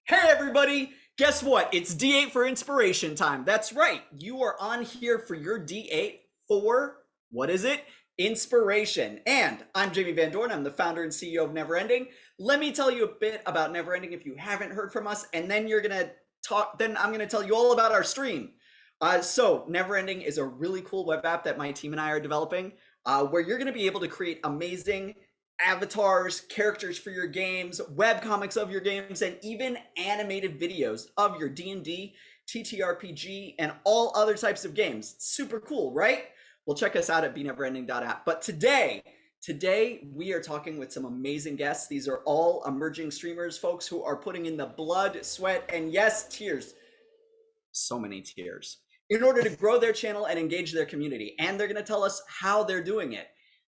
Hey everybody! Guess what? It's D8 for inspiration time. That's right. You are on here for your D8 for, what is it? Inspiration. And I'm Jamie Van Dorn. I'm the founder and CEO of Neverending. Let me tell you a bit about Neverending if you haven't heard from us, and then I'm gonna tell you all about our stream. So Neverending is a really cool web app that my team and I are developing, where you're gonna be able to create amazing avatars, characters for your games, web comics of your games, and even animated videos of your D&D, TTRPG, and all other types of games. Super cool, right? Well, check us out at beneverending.app. But today we are talking with some amazing guests. These are all emerging streamers, folks who are putting in the blood, sweat, and yes, tears. So many tears in order to grow their channel and engage their community. And they're going to tell us how they're doing it.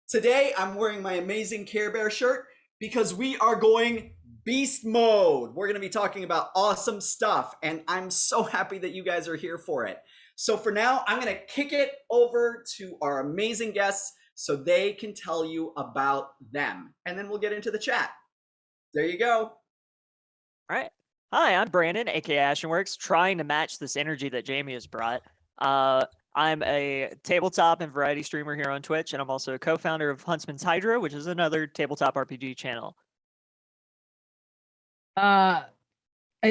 Today, I'm wearing my amazing Care Bear shirt because we are going beast mode. We're going to be talking about awesome stuff, and I'm so happy that you guys are here for it. So for now, I'm going to kick it over to our amazing guests so they can tell you about them, and then we'll get into the chat. There you go. All right. Hi, I'm Brandon, aka AshenWorks, trying to match this energy that Jamie has brought. I'm a tabletop and variety streamer here on Twitch, and I'm also a co-founder of Huntsman's Hydra, which is another tabletop RPG channel. I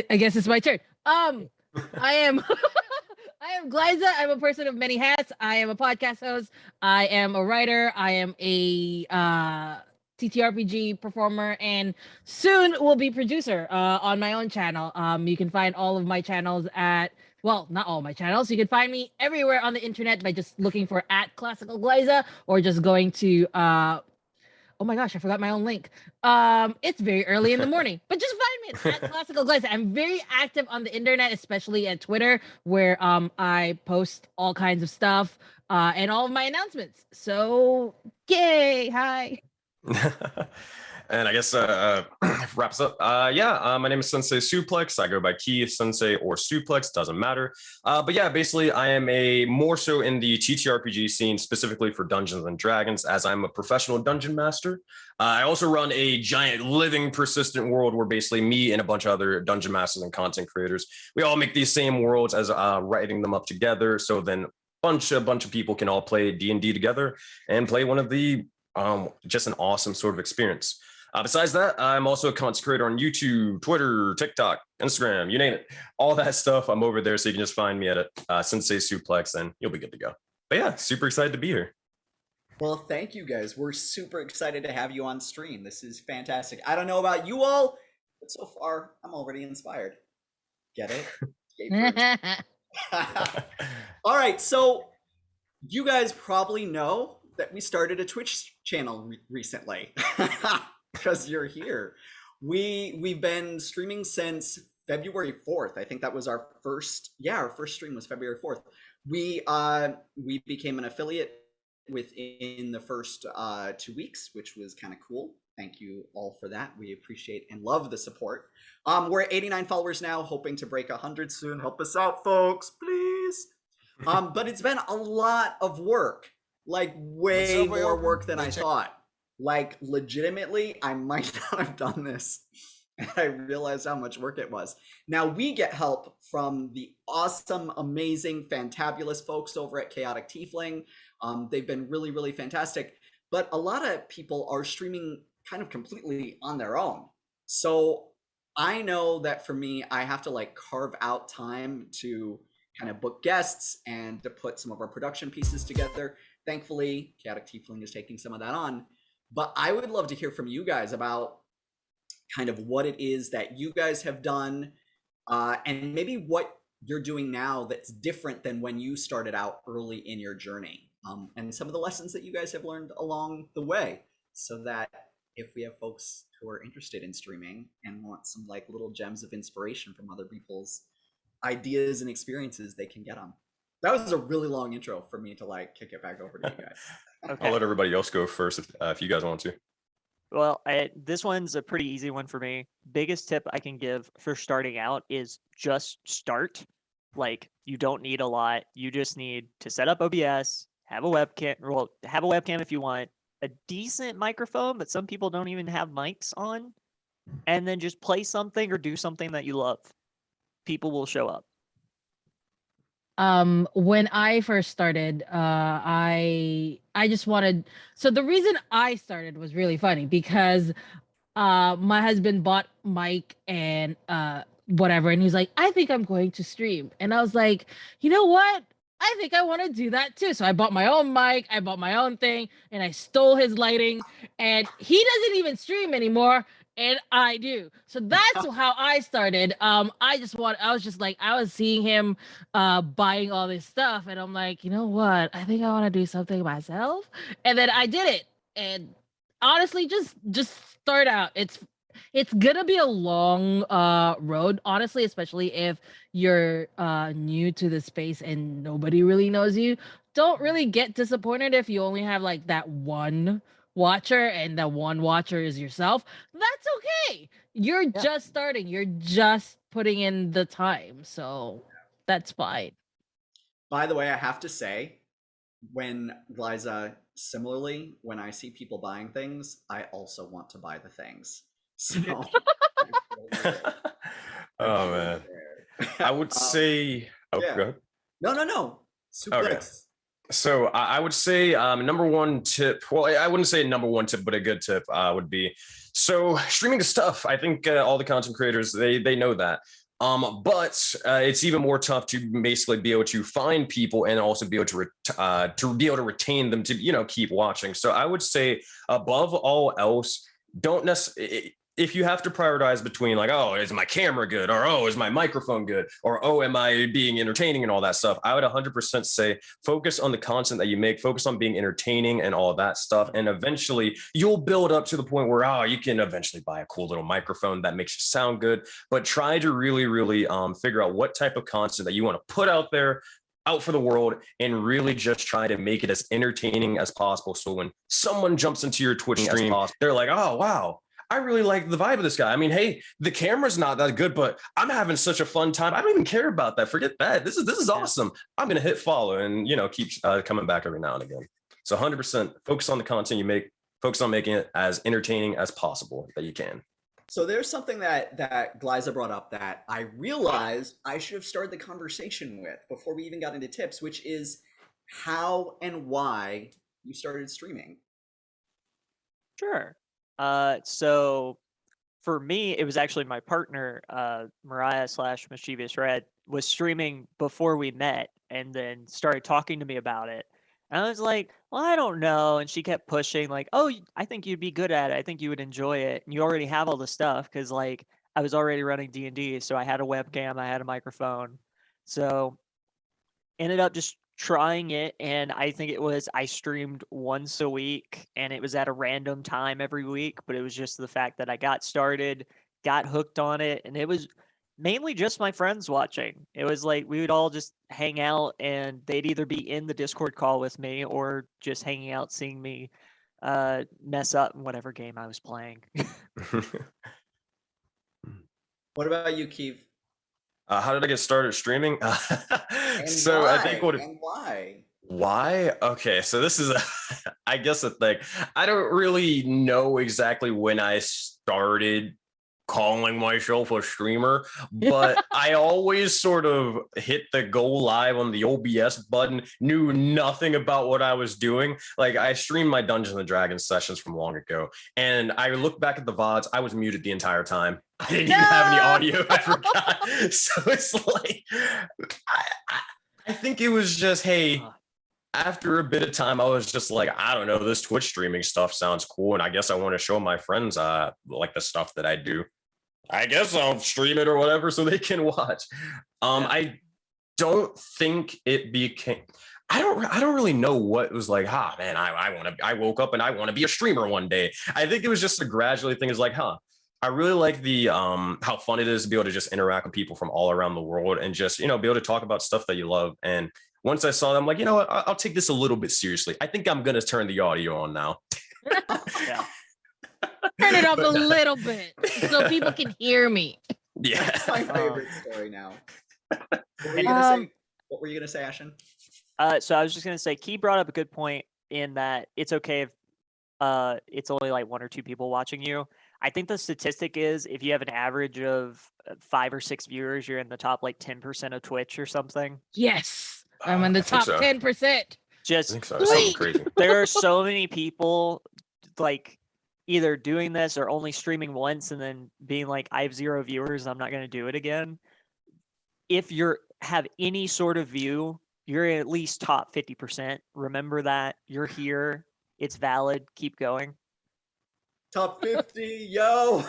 guess it's my turn. I am I am Glaiza. I'm a person of many hats. I am a podcast host. I am a writer. I am a TTRPG performer, and soon will be producer on my own channel. You can find all of my channels at, well, not all my channels. You can find me everywhere on the internet by just looking for @Classical Glaiza, or just going to oh my gosh, I forgot my own link. It's very early in the morning, but just find me at Classical Glaiza. I'm very active on the internet, especially at Twitter, where I post all kinds of stuff and all of my announcements. So, yay! Hi. And I guess wraps up. My name is Sensei Suplex. I go by Key, Sensei, or Suplex, doesn't matter. But yeah, basically, I am more so in the TTRPG scene, specifically for Dungeons and Dragons, as I'm a professional dungeon master. I also run a giant living persistent world where basically me and a bunch of other dungeon masters and content creators, we all make these same worlds as writing them up together. So then bunch of people can all play D&D together and play one of the just an awesome sort of experience. Besides that, I'm also a content creator on YouTube, Twitter, TikTok, Instagram, you name it. All that stuff, I'm over there, so you can just find me at Sensei Suplex, and you'll be good to go. But yeah, super excited to be here. Well, thank you guys. We're super excited to have you on stream. This is fantastic. I don't know about you all, but so far, I'm already inspired. Get it? All right, so you guys probably know that we started a Twitch channel recently because you're here. We've been streaming since February 4th. I think that was our first stream was February 4th. We became an affiliate within the first 2 weeks, which was kind of cool. Thank you all for that. We appreciate and love the support. We're at 89 followers now, hoping to break 100 soon. Help us out, folks, please. But it's been a lot of work. Like way more work than I thought. Like legitimately, I might not have done this. And I realized how much work it was. Now we get help from the awesome, amazing, fantabulous folks over at Chaotic Tiefling. They've been really, really fantastic. But a lot of people are streaming kind of completely on their own. So I know that for me, I have to like carve out time to kind of book guests and to put some of our production pieces together. Thankfully, Chaotic Tiefling is taking some of that on. But I would love to hear from you guys about kind of what it is that you guys have done and maybe what you're doing now that's different than when you started out early in your journey, and some of the lessons that you guys have learned along the way, so that if we have folks who are interested in streaming and want some like little gems of inspiration from other people's ideas and experiences, they can get them. That was a really long intro for me to like kick it back over to you guys. Okay. I'll let everybody else go first if you guys want to. Well, this one's a pretty easy one for me. Biggest tip I can give for starting out is just start. Like, you don't need a lot. You just need to set up OBS, have a webcam. Well, have a webcam if you want, a decent microphone, but some people don't even have mics on. and then just play something or do something that you love. People will show up. When I first started, I just wanted, so the reason I started was really funny because my husband bought mic and whatever, and he's like, I think I'm going to stream. And I was like, you know what? I think I want to do that too. So I bought my own mic, I bought my own thing, and I stole his lighting. And he doesn't even stream anymore, and I do. So that's how I started. I was just like, I was seeing him buying all this stuff, and I'm like, you know what? I think I want to do something myself. And then I did it. And honestly, just start out. It's gonna be a long road, honestly, especially if you're new to the space and nobody really knows you. Don't really get disappointed if you only have like that one watcher and that one watcher is yourself. That's okay. You're just starting. You're just putting in the time. So that's fine. By the way, I have to say, when Glaiza, similarly, when I see people buying things, I also want to buy the things. So, Oh man, I would say. Oh, yeah. go ahead. No. Suplex. So I would say number one tip. Well, I wouldn't say number one tip, but a good tip would be so streaming the stuff. I think all the content creators they know that. But it's even more tough to basically be able to find people and also be able to be able to retain them to keep watching. So I would say above all else, don't necessarily. If you have to prioritize between like, oh, is my camera good? Or, oh, is my microphone good? Or, oh, am I being entertaining and all that stuff? I would 100% say focus on the content that you make, focus on being entertaining and all of that stuff. And eventually you'll build up to the point where, oh, you can eventually buy a cool little microphone that makes you sound good. But try to really, really figure out what type of content that you want to put out there, out for the world, and really just try to make it as entertaining as possible. So when someone jumps into your Twitch stream, they're like, oh, wow, I really like the vibe of this guy. I mean, hey, the camera's not that good, but I'm having such a fun time. I don't even care about that. Forget that. This is awesome. I'm gonna hit follow and keep coming back every now and again. So 100% focus on the content you make. Focus on making it as entertaining as possible that you can. So there's something that Glaiza brought up that I realized I should have started the conversation with before we even got into tips, which is how and why you started streaming. Sure. So for me, it was actually my partner, Mariah / Mischievous Red, was streaming before we met and then started talking to me about it. And I was like, well, I don't know. And she kept pushing, like, oh, I think you'd be good at it. I think you would enjoy it. And you already have all the stuff because, like, I was already running D&D. So I had a webcam, I had a microphone. So ended up just trying it, and I think I streamed once a week, and it was at a random time every week, but it was just the fact that I got started, got hooked on it, and it was mainly just my friends watching. It was like we would all just hang out, and they'd either be in the Discord call with me or just hanging out seeing me mess up in whatever game I was playing. What about you, Keith? How did I get started streaming? So why? I think why? Okay, so this is I guess a thing. I don't really know exactly when I started calling myself a streamer, but I always sort of hit the go live on the OBS button, knew nothing about what I was doing. Like I streamed my Dungeons and Dragons sessions from long ago, and I look back at the VODs, I was muted the entire time. I didn't even have any audio. I forgot. So it's like, I think it was just, hey, after a bit of time, I was just like, I don't know, this Twitch streaming stuff sounds cool. And I guess I want to show my friends like the stuff that I do. I guess I'll stream it or whatever so they can watch. I don't think it became, I don't really know what was like, man, I woke up and I want to be a streamer one day. I think it was just a gradually thing is like, I really like the how fun it is to be able to just interact with people from all around the world and just, be able to talk about stuff that you love. And once I saw that, I'm like, you know what, I'll take this a little bit seriously. I think I'm going to turn the audio on now. Turn it up a little bit so people can hear me. Yeah. That's my favorite story now. What were you going to say, Ashen? So I was just going to say, Key brought up a good point in that it's okay if it's only like one or two people watching you. I think the statistic is if you have an average of 5 or 6 viewers, you're in the top like 10% of Twitch or something. Yes, I'm in the I think top so. 10%. I Just think so. It's something Sweet. crazy. there are so many people like either doing this or only streaming once and then being like, I have 0 viewers, I'm not going to do it again. If you're have any sort of view, you're at least top 50%. Remember that. You're here. It's valid. Keep going. Top 50, yo.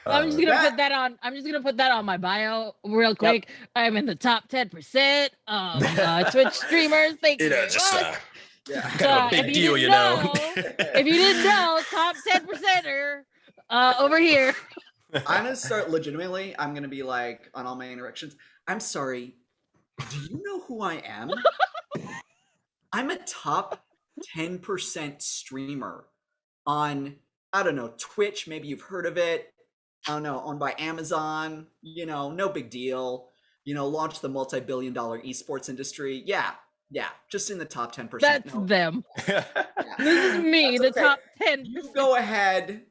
I'm just gonna That- put that on. I'm just gonna put that on my bio real quick. I'm in the top 10% of Twitch streamers. Thank you very just much. yeah. kind of a big if you deal, didn't you know. if you didn't know, top 10%er over here. I'm gonna start legitimately. I'm gonna be like on all my interactions. I'm sorry. Do you know who I am? I'm a top 10% streamer on, I don't know, Twitch. Maybe you've heard of it. I don't know, owned by Amazon. You know, no big deal. You know, launched the multi-billion-dollar esports industry. Yeah, just in the top 10%. That's No, them. yeah. This is me, That's the okay. top 10%. You go ahead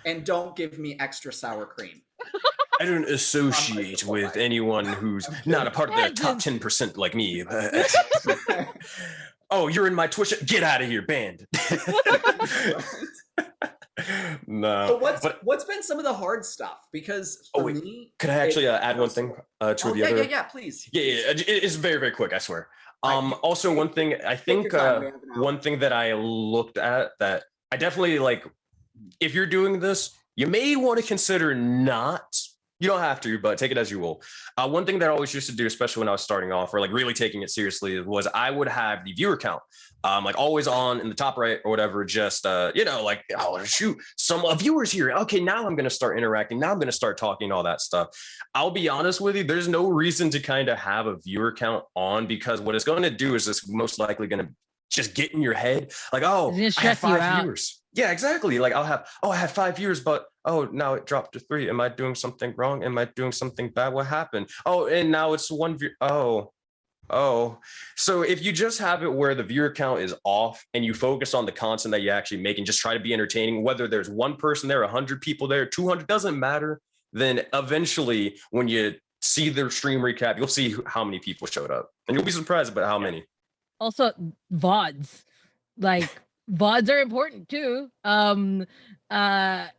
and don't give me extra sour cream. I don't associate with anyone who's not a part of the top 10% like me. Oh, you're in my Twitch. Get out of here, banned. No. So what's been some of the hard stuff? Because for me, could I actually add one thing to the other? Yeah, please. Yeah, it's very, very quick, I swear. Also, one thing I think one thing that I looked at that I definitely like, if you're doing this, you may want to consider not. You don't have to, but take it as you will. One thing that I always used to do, especially when I was starting off or like really taking it seriously, was I would have the viewer count, like always on in the top right or whatever. Just like, oh shoot, some viewers here. Okay, now I'm gonna start interacting. Now I'm gonna start talking, all that stuff. I'll be honest with you. There's no reason to kind of have a viewer count on, because what it's going to do is it's most likely going to just get in your head. Like, oh, I have 5 viewers. Yeah, exactly. Like I have 5 viewers, but now it dropped to 3. Am I doing something wrong? Am I doing something bad? What happened? Oh, and now it's 1 view. Oh. So if you just have it where the viewer count is off and you focus on the content that you actually make and just try to be entertaining, whether there's 1 person there, 100 people there, 200, doesn't matter. Then eventually when you see their stream recap, you'll see how many people showed up and you'll be surprised about how many. Also, VODs. Like, VODs are important too.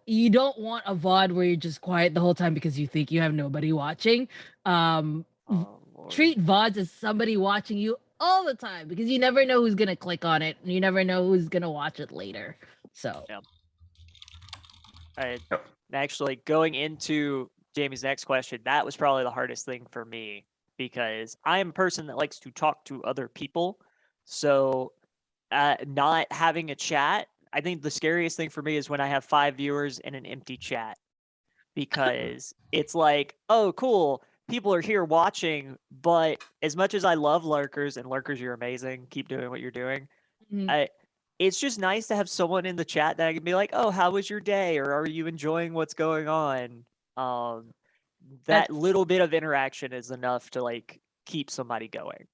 You don't want a VOD where you're just quiet the whole time because you think you have nobody watching. Treat VODs as somebody watching you all the time, because you never know who's gonna click on it and you never know who's gonna watch it later. So actually, going into Jamie's next question, that was probably the hardest thing for me, because I am a person that likes to talk to other people. So not having a chat, I think the scariest thing for me is when I have 5 viewers in an empty chat, because it's like, oh, cool, people are here watching, but as much as I love lurkers, and lurkers, you're amazing, keep doing what you're doing. It's just nice to have someone in the chat that I can be like, oh, how was your day? Or are you enjoying what's going on? That little bit of interaction is enough to like keep somebody going.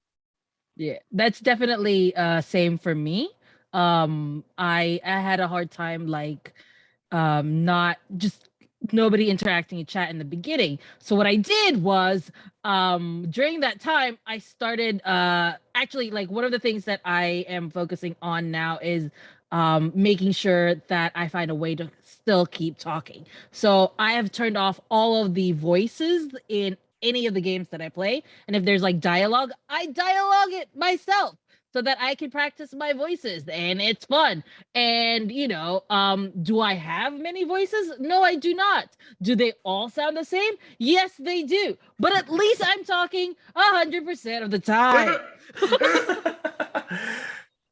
Yeah, that's definitely same for me. I had a hard time like not just nobody interacting in chat in the beginning. So what I did was during that time I started actually, like, one of the things that I am focusing on now is making sure that I find a way to still keep talking. So I have turned off all of the voices in any of the games that I play. And if there's like dialogue, I dialogue it myself so that I can practice my voices, and it's fun. And do I have many voices? No, I do not. Do they all sound the same? Yes, they do. But at least I'm talking 100% of the time.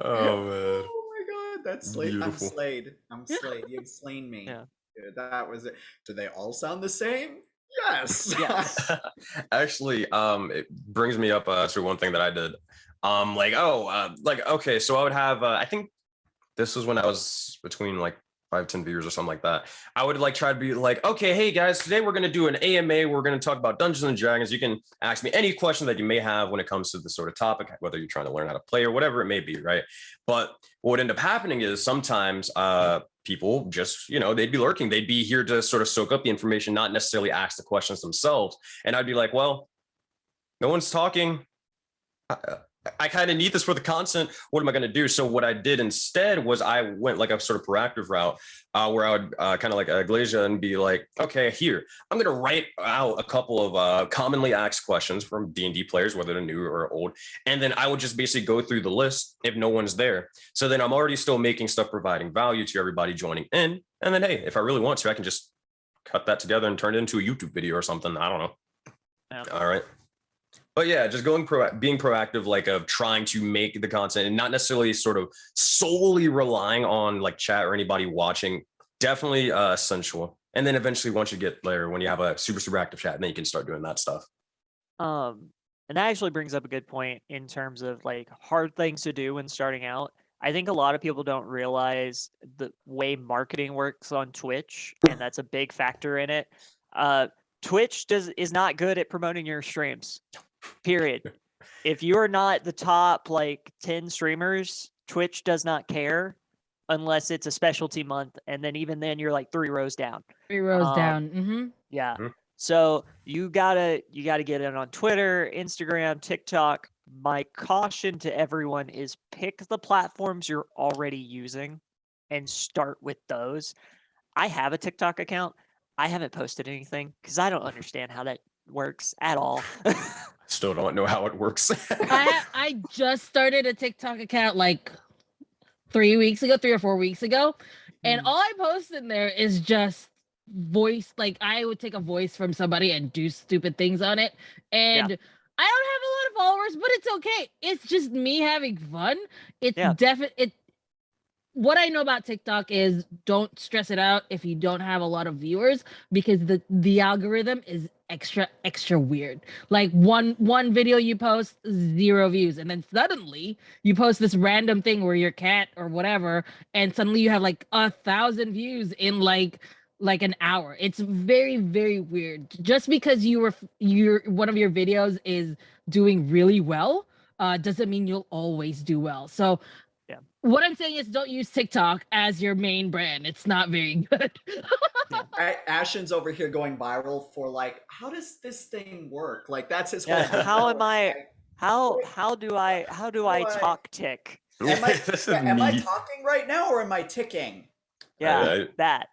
Oh man. Oh my god, that's Slade. Beautiful. I'm Slade. You've slain me. Yeah. Dude, that was it. Do they all sound the same? Yes. Actually, it brings me up to one thing that I did. Okay, so I would have I think this was when I was between like 5-10 viewers or something like that. I would like try to be like, okay, hey guys, today we're gonna do an AMA. We're gonna talk about Dungeons and Dragons. You can ask me any question that you may have when it comes to this sort of topic, whether you're trying to learn how to play or whatever it may be, right? But what would end up happening is sometimes people just, they'd be lurking. They'd be here to sort of soak up the information, not necessarily ask the questions themselves. And I'd be like, well, no one's talking. I kind of need this for the content. What am I going to do? So what I did instead was I went like a sort of proactive route where I would kind of like a Glaiza and be like, okay, here, I'm going to write out a couple of commonly asked questions from D&D players, whether they're new or old. And then I would just basically go through the list if no one's there. So then I'm already still making stuff, providing value to everybody joining in. And then, hey, if I really want to, I can just cut that together and turn it into a YouTube video or something. I don't know. Yeah. All right. But yeah, just being proactive, like of trying to make the content and not necessarily sort of solely relying on like chat or anybody watching, definitely essential. And then eventually once you get there, when you have a super active chat, then you can start doing that stuff. And that actually brings up a good point in terms of like hard things to do when starting out. I think a lot of people don't realize the way marketing works on Twitch, and that's a big factor in it. Twitch is not good at promoting your streams. Period. If you are not the top like 10 streamers, Twitch does not care unless it's a specialty month, and then even then you're like 3 rows down. 3 rows down. Mm-hmm. Yeah. So you gotta get in on Twitter, Instagram, TikTok. My caution to everyone is pick the platforms you're already using and start with those. I have a TikTok account. I haven't posted anything because I don't understand how that works at all. Still don't know how it works. I just started a TikTok account like 3 or 4 weeks ago, and all I post in there is just voice. Like I would take a voice from somebody and do stupid things on it, and I don't have a lot of followers, but it's okay. It's just me having fun. It's what I know about TikTok is don't stress it out if you don't have a lot of viewers, because the algorithm is extra weird. Like one video you post, 0 views, and then suddenly you post this random thing where your cat or whatever, and suddenly you have like 1,000 views in like an hour. It's very, very weird. Just because your one of your videos is doing really well doesn't mean you'll always do well. So what I'm saying is don't use TikTok as your main brand. It's not very good. Ashen's over here going viral for like, how does this thing work? Like that's his whole how am I like, how do I talk tick? Am I talking right now or am I ticking? Yeah, that.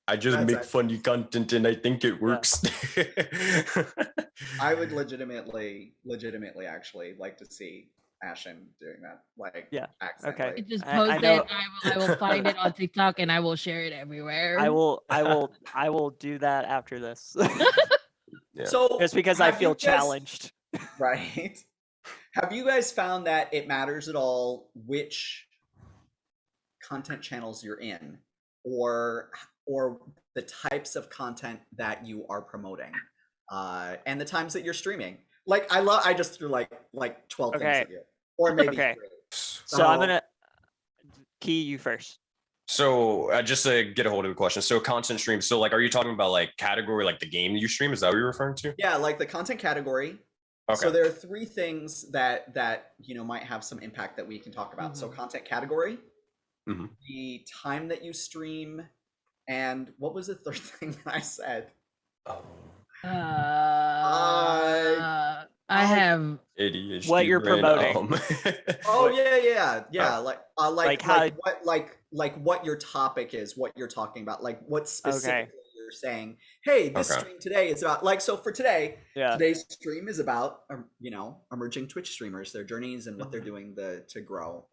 I just make funny content and I think it works. I would legitimately actually like to see Ashen doing that, like accidentally. Okay. Just post it. I will find it on TikTok and I will share it everywhere. I will do that after this. So just because I feel challenged. Right. Have you guys found that it matters at all which content channels you're in, or the types of content that you are promoting, and the times that you're streaming? Like I just threw like 12 things at you, or maybe 3. So I'm gonna key you first. So just to get a hold of the question, so content stream. So like, are you talking about like category, like the game you stream? Is that what you're referring to? Yeah, like the content category. Okay. So there are 3 things that might have some impact that we can talk about. So content category, the time that you stream, and what was the third thing that I said? I have ADHD what you're promoting. Like what your topic is, what you're talking about, like what specifically you're saying. Hey, this stream today is about, like, so for today, today's stream is about emerging Twitch streamers, their journeys, and what they're doing to grow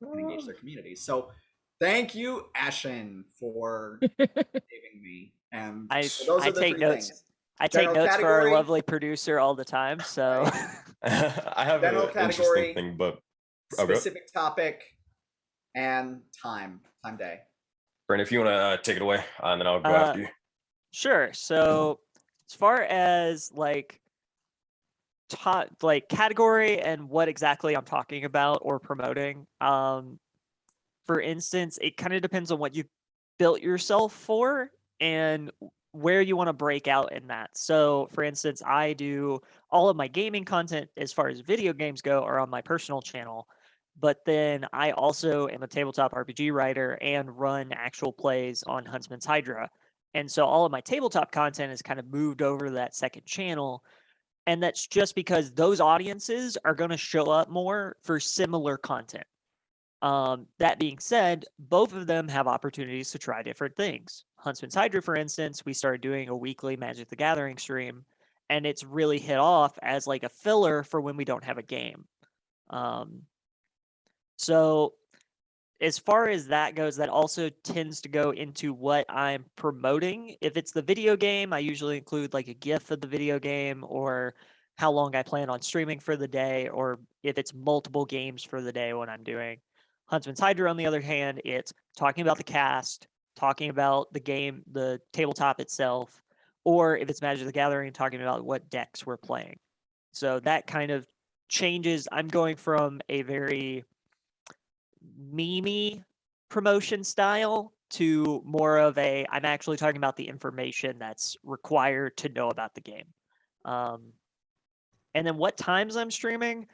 and engage their communities. So thank you, Ashen, for saving me. And I those are the take 3 notes. things. I take notes for our lovely producer all the time. So I have general an category, interesting thing, but specific topic, and time day. Brandon, if you want to take it away, and then I'll go after you. Sure. So as far as like category and what exactly I'm talking about or promoting, for instance, it kind of depends on what you built yourself for and where you want to break out in that. So for instance, I do all of my gaming content as far as video games go are on my personal channel. But then I also am a tabletop RPG writer and run actual plays on Huntsman's Hydra. And so all of my tabletop content is kind of moved over to that second channel. And that's just because those audiences are going to show up more for similar content. That being said, both of them have opportunities to try different things. Huntsman's Hydra, for instance, we started doing a weekly Magic the Gathering stream, and it's really hit off as like a filler for when we don't have a game. So as far as that goes, that also tends to go into what I'm promoting. If it's the video game, I usually include like a GIF of the video game or how long I plan on streaming for the day, or if it's multiple games for the day, what I'm doing. Huntsman's Hydra, on the other hand, it's talking about the cast, talking about the game, the tabletop itself, or if it's Magic the Gathering, talking about what decks we're playing. So that kind of changes. I'm going from a very meme promotion style to more of a I'm actually talking about the information that's required to know about the game. And then what times I'm streaming?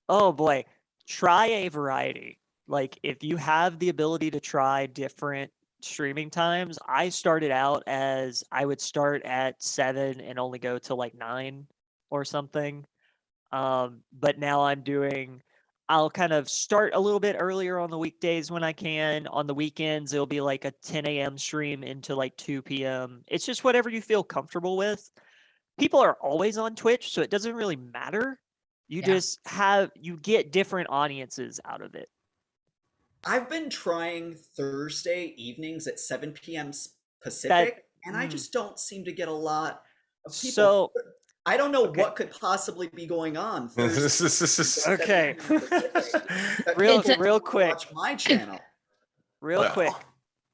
Oh boy, try a variety. Like if you have the ability to try different streaming times, I started out as I would start at 7 and only go to like 9 or something. But now I'll kind of start a little bit earlier on the weekdays when I can. On the weekends, it'll be like a 10 a.m. stream into like 2 p.m. It's just whatever you feel comfortable with. People are always on Twitch, so it doesn't really matter. You you get different audiences out of it. I've been trying Thursday evenings at 7 p.m. Pacific, and I just don't seem to get a lot of people. So I don't know what could possibly be going on. Okay. Real quick. Watch my channel. Real quick.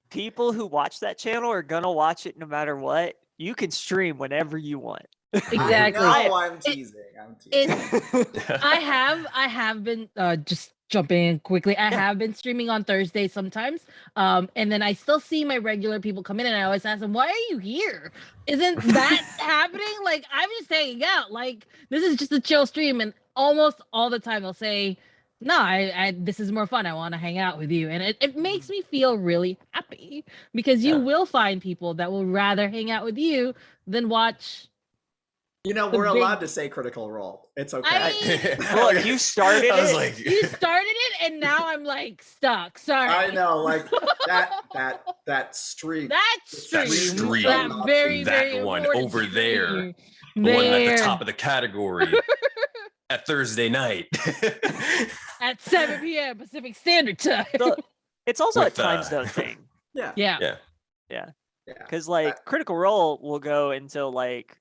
People who watch that channel are gonna watch it no matter what. You can stream whenever you want. Exactly. I'm teasing. I have been just jumping in quickly. I have been streaming on Thursdays sometimes. And then I still see my regular people come in and I always ask them, why are you here? Isn't that happening? Like, I'm just hanging out. Like, this is just a chill stream. And almost all the time they'll say, no, I this is more fun. I want to hang out with you. And it makes me feel really happy because you will find people that will rather hang out with you than watch. You know, we're allowed to say Critical Role. It's okay. Look, you started it. Like... You started it, and now I'm like stuck. Sorry. I know, like that streak. That very, very one over there. The one at the top of the category at Thursday night. At 7 p.m. Pacific Standard Time. So, it's also a time zone thing. Yeah. Because like Critical Role will go until like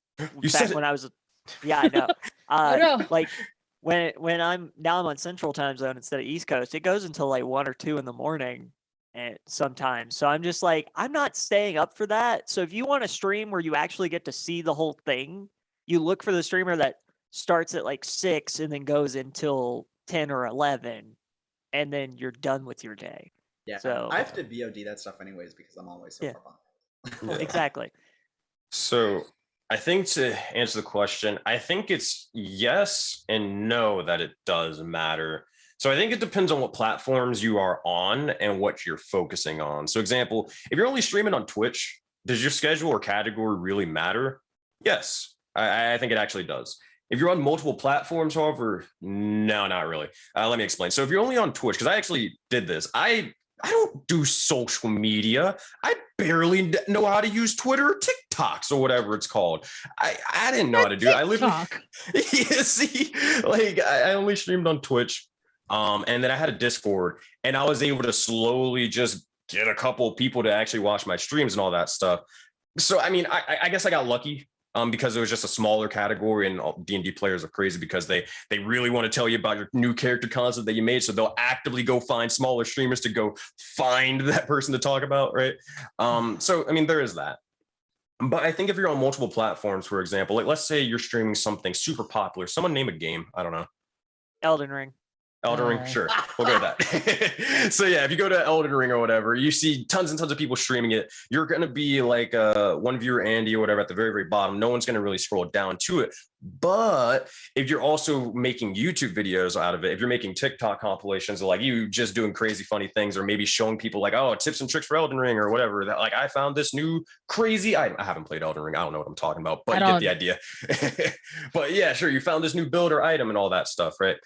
when I was I know. Like when I'm on Central Time Zone instead of East Coast, it goes until like 1 or 2 in the morning and sometimes. So I'm just like, I'm not staying up for that. So if you want a stream where you actually get to see the whole thing, you look for the streamer that starts at like 6 and then goes until 10 or 11 and then you're done with your day. Yeah. So I have to VOD that stuff anyways because I'm always so far behind. Exactly. So I think to answer the question, I think it's yes and no that it does matter. So I think it depends on what platforms you are on and what you're focusing on. So example, if you're only streaming on Twitch, does your schedule or category really matter? Yes, I think it actually does. If you're on multiple platforms, however, no, not really. Let me explain. So if you're only on Twitch, because I actually did this, I don't do social media. I barely know how to use Twitter or TikToks or whatever it's called. I didn't know how to do it. I literally, see, like I only streamed on Twitch, and then I had a Discord, and I was able to slowly just get a couple of people to actually watch my streams and all that stuff. So I mean, I guess I got lucky. Because it was just a smaller category and D&D players are crazy because they really want to tell you about your new character concept that you made. So they'll actively go find smaller streamers to go find that person to talk about, right? So, I mean, there is that. But I think if you're on multiple platforms, for example, like let's say you're streaming something super popular. Someone name a game. I don't know. Elden Ring. Elden Ring, sure. We'll go with that. So yeah, if you go to Elden Ring or whatever, you see tons and tons of people streaming it. You're going to be like one viewer, Andy or whatever, at the very, very bottom. No one's going to really scroll down to it. But if you're also making YouTube videos out of it, if you're making TikTok compilations of like you just doing crazy funny things, or maybe showing people like, oh, tips and tricks for Elden Ring or whatever, that like I found this new crazy, I haven't played Elden Ring. I don't know what I'm talking about, but you get the idea. But yeah, sure. You found this new build or item and all that stuff, right?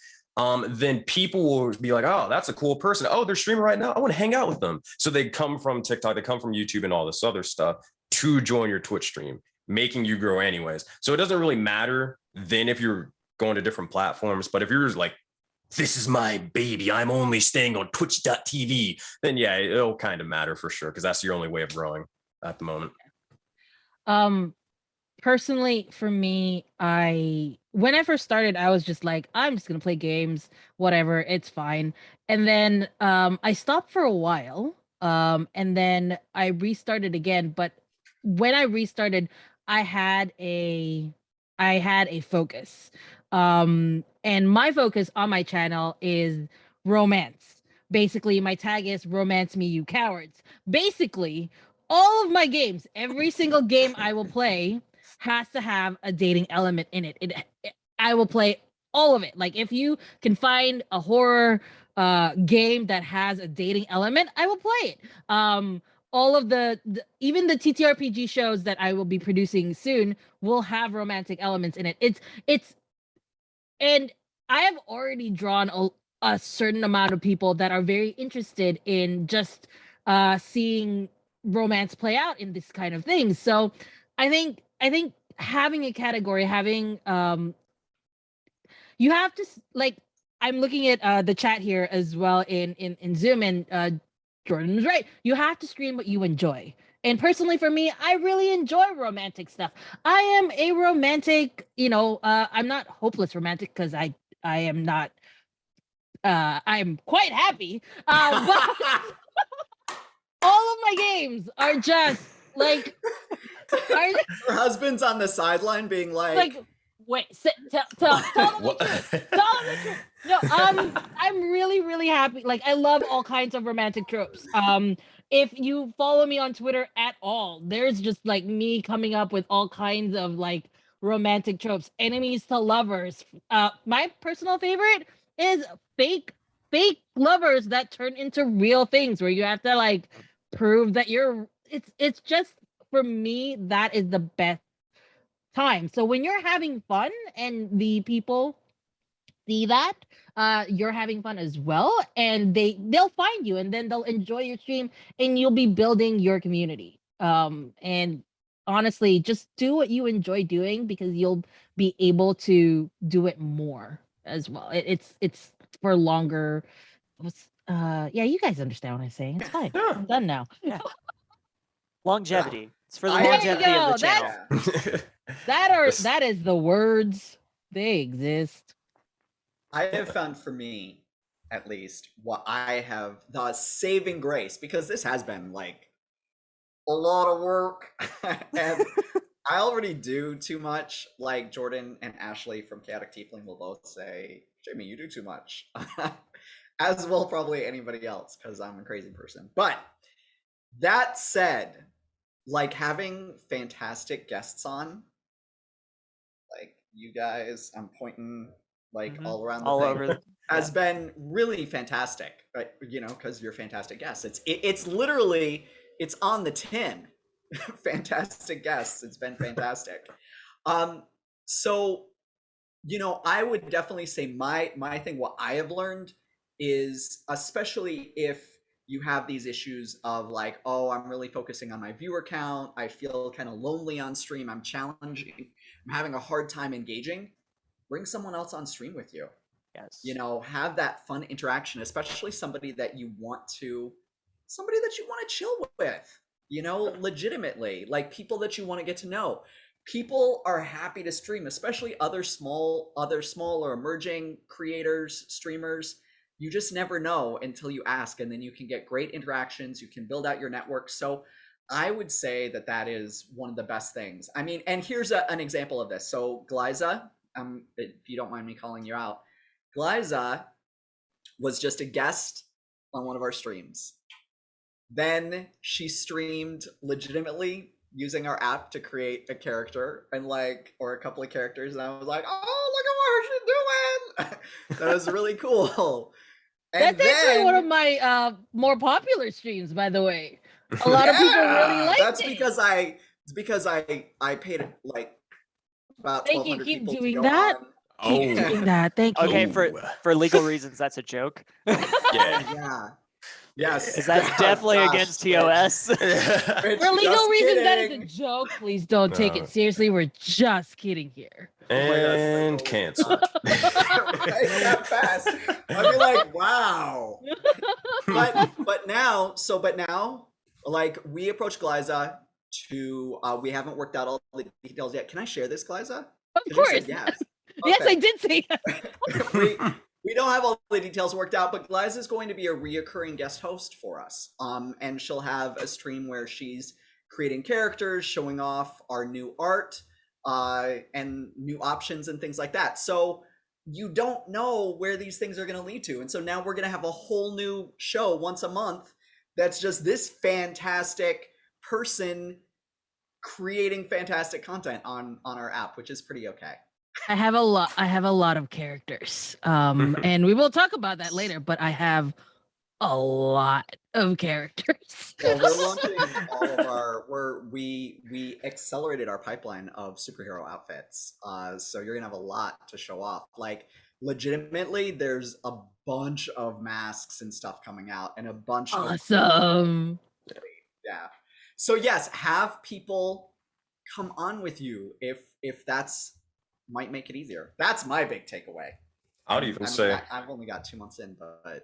Then people will be like, oh, that's a cool person. Oh, they're streaming right now. I want to hang out with them. So they come from TikTok, they come from YouTube and all this other stuff to join your Twitch stream, making you grow anyways. So it doesn't really matter then if you're going to different platforms. But if you're like, this is my baby, I'm only staying on twitch.tv, then yeah, it'll kind of matter for sure, because that's your only way of growing at the moment. Personally, for me, when I first started, I was just like, I'm just gonna play games, whatever, it's fine. And then I stopped for a while, and then I restarted again. But when I restarted, I had a focus. And my focus on my channel is romance. Basically, my tag is romance me, you cowards. Basically, all of my games, every single game I will play has to have a dating element in it. I will play all of it. Like if you can find a horror game that has a dating element, I will play it. All of the even the TTRPG shows that I will be producing soon will have romantic elements in it. It's and I have already drawn a certain amount of people that are very interested in just seeing romance play out in this kind of thing. So I think having a category, having you have to like, I'm looking at the chat here as well in Zoom, and Jordan was right. You have to stream what you enjoy. And personally for me, I really enjoy romantic stuff. I am a romantic, I'm not hopeless romantic, because I am not I'm quite happy. But all of my games are just like Her husband's on the sideline being like wait, tell them the truth. Tell them the truth. No, I'm really, really happy. Like, I love all kinds of romantic tropes. If you follow me on Twitter at all, there's just like me coming up with all kinds of like romantic tropes, enemies to lovers. My personal favorite is fake lovers that turn into real things, where you have to like prove that it's just, for me, that is the best time. So when you're having fun and the people see that you're having fun as well, and they'll find you, and then they'll enjoy your stream, and you'll be building your community. And honestly, just do what you enjoy doing, because you'll be able to do it more as well. It's for longer. Yeah, you guys understand what I'm saying. It's fine. Yeah. I'm done now. Yeah. Longevity. It's for the There you longevity of the go. channel. That is the words. They exist. I have found, for me at least, what I have the saving grace, because this has been like a lot of work and I already do too much. Like Jordan and Ashley from Chaotic Tiefling will both say, Jamie, you do too much. As will probably anybody else, because I'm a crazy person. But that said, like having fantastic guests on, like you guys, I'm pointing like all around the all thing, over has been really fantastic. Right? Because you're fantastic guests. It's literally, it's on the tin. Fantastic guests. It's been fantastic. So I would definitely say my thing, what I have learned is, especially if you have these issues of like, oh, I'm really focusing on my viewer count, I feel kind of lonely on stream, I'm challenging, I'm having a hard time engaging, bring someone else on stream with you. Yes. Have that fun interaction, especially somebody that you want to chill with, legitimately, like people that you want to get to know. People are happy to stream, especially other small or emerging creators, streamers. You just never know until you ask, and then you can get great interactions. You can build out your network. So I would say that is one of the best things. I mean, and here's an example of this. So Glaiza, if you don't mind me calling you out, Glaiza was just a guest on one of our streams. Then she streamed legitimately using our app to create a character and or a couple of characters, and I was like, oh, look at what she's doing. That was really cool. And That's actually one of my more popular streams, by the way. A lot of people really like it. That's because I paid about 1,200 keep people doing to go that. on. Keep doing that. Thank you. Okay, for legal reasons, that's a joke. Yeah. Yes. Because that's definitely against TOS. For legal reasons, that is a joke. Please don't take it seriously. We're just kidding here. And cancel. That fast. I'd be like, wow. But now, we approached Glaiza to we haven't worked out all the details yet. Can I share this, Glaiza? Of course. Yes. Yes, I did say that. We don't have all the details worked out, but Glaiza is going to be a reoccurring guest host for us. And she'll have a stream where she's creating characters, showing off our new art, and new options and things like that. So you don't know where these things are going to lead to. And so now we're going to have a whole new show once a month that's just this fantastic person creating fantastic content on our app, which is pretty okay. I have a lot of characters. And we will talk about that later, but I have a lot of characters. Well, we're launching all of we accelerated our pipeline of superhero outfits. So you're gonna have a lot to show off. Legitimately, there's a bunch of masks and stuff coming out and a bunch awesome. Yeah. So yes, have people come on with you if that's might make it easier. That's my big takeaway. I would even say I've only got 2 months in, but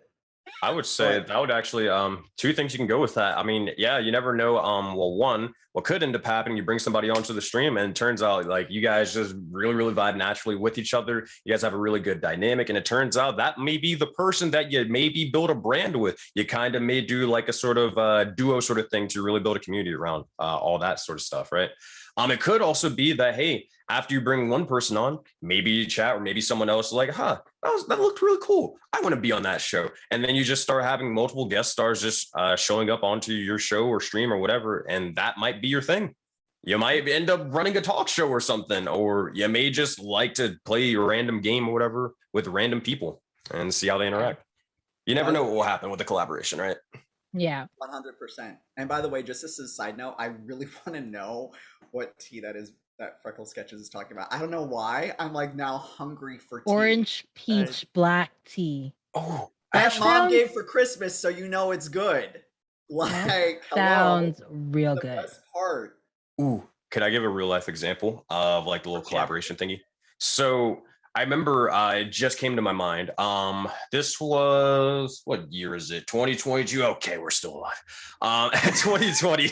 I would say that would actually two things you can go with that. I mean, yeah, you never know. Well, one, what could end up happening, you bring somebody onto the stream and it turns out you guys just really, really vibe naturally with each other. You guys have a really good dynamic. And it turns out that may be the person that you maybe build a brand with. You kind of may do a sort of duo sort of thing to really build a community around all that sort of stuff, right? It could also be that, hey, after you bring one person on, maybe you chat or maybe someone else is like, that looked really cool. I want to be on that show. And then you just start having multiple guest stars just showing up onto your show or stream or whatever. And that might be your thing. You might end up running a talk show or something, or you may just like to play a random game or whatever with random people and see how they interact. You never know what will happen with the collaboration, right? Yeah. 100%. And by the way, just as a side note, I really want to know what tea that Freckle Sketches is talking about. I don't know why. I'm now hungry for tea. Orange, peach, black tea. Oh, that mom gave for Christmas, so you know it's good. Sounds real good. Best part. Ooh, could I give a real life example of the little collaboration thingy? So I remember it just came to my mind. This was, what year is it? 2022. Okay, we're still alive. 2020.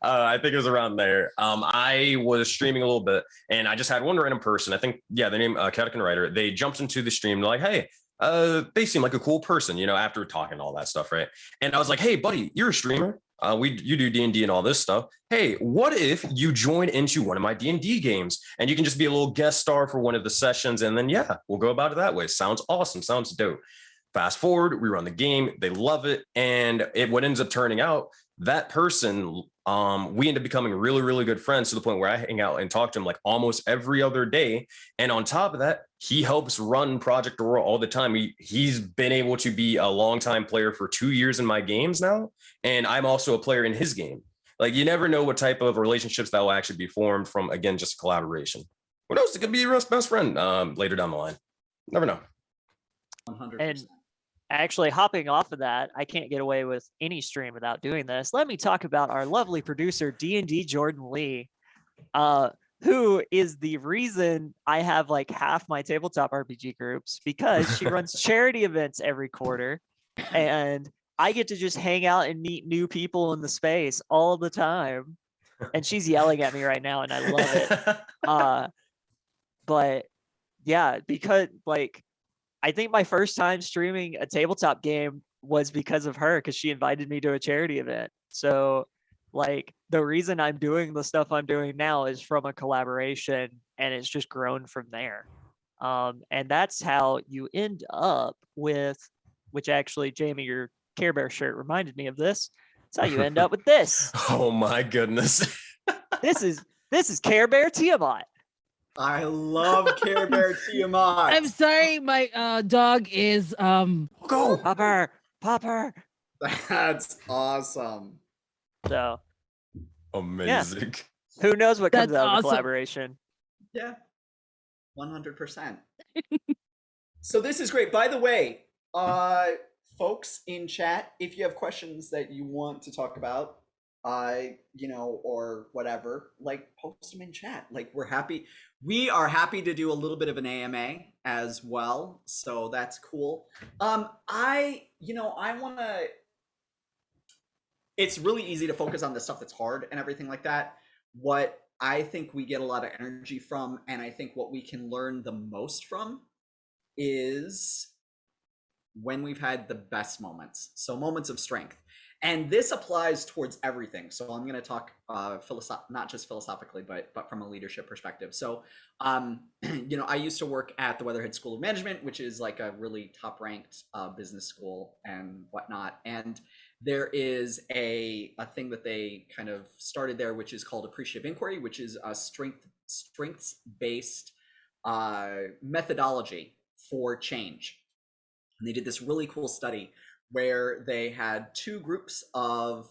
I think it was around there. I was streaming a little bit, and I just had one random person. I think, the name Catechin Writer. They jumped into the stream. They're like, hey. They seem like a cool person, after talking all that stuff, right? And I was like, hey, buddy, you're a streamer. You do D&D and all this stuff. Hey, what if you join into one of my D&D games and you can just be a little guest star for one of the sessions, and then we'll go about it that way. Sounds awesome. Sounds dope. Fast forward, we run the game. They love it, and what ends up turning out, that person, we end up becoming really, really good friends to the point where I hang out and talk to him almost every other day. And on top of that, he helps run Project Aurora all the time. He's been able to be a longtime player for 2 years in my games now. And I'm also a player in his game. You never know what type of relationships that will actually be formed from, again, just collaboration. Who knows? It could be your best friend later down the line. Never know. 100%. And actually, hopping off of that, I can't get away with any stream without doing this. Let me talk about our lovely producer, D&D Jordan Lee, who is the reason I have half my tabletop RPG groups, because she runs charity events every quarter, and I get to just hang out and meet new people in the space all the time. And she's yelling at me right now, and I love it. But yeah, because I think my first time streaming a tabletop game was because of her, because she invited me to a charity event. So the reason I'm doing the stuff I'm doing now is from a collaboration, and it's just grown from there. And that's how you end up with, which actually, Jamie, your Care Bear shirt reminded me of this. That's how you end up with this. Oh my goodness. This is Care Bear Tiamat. I love Care Bear Tiamat. I'm sorry, my dog is Go. Popper. That's awesome. So Amazing. who knows what comes That's out of the awesome. collaboration? Yeah, 100%. So this is great. By the way, folks in chat, if you have questions that you want to talk about, or whatever, like post them in chat. Like we are happy to do a little bit of an AMA as well. So that's cool. I want to, it's really easy to focus on the stuff that's hard and everything like that. What I think we get a lot of energy from, and I think what we can learn the most from, is when we've had the best moments. So moments of strength. And this applies towards everything. So I'm going to talk not just philosophically, but from a leadership perspective. So, I used to work at the Weatherhead School of Management, which is like a really top-ranked business school and whatnot. And there is a thing that they kind of started there, which is called Appreciative Inquiry, which is a strengths-based methodology for change. And they did this really cool study where they had two groups of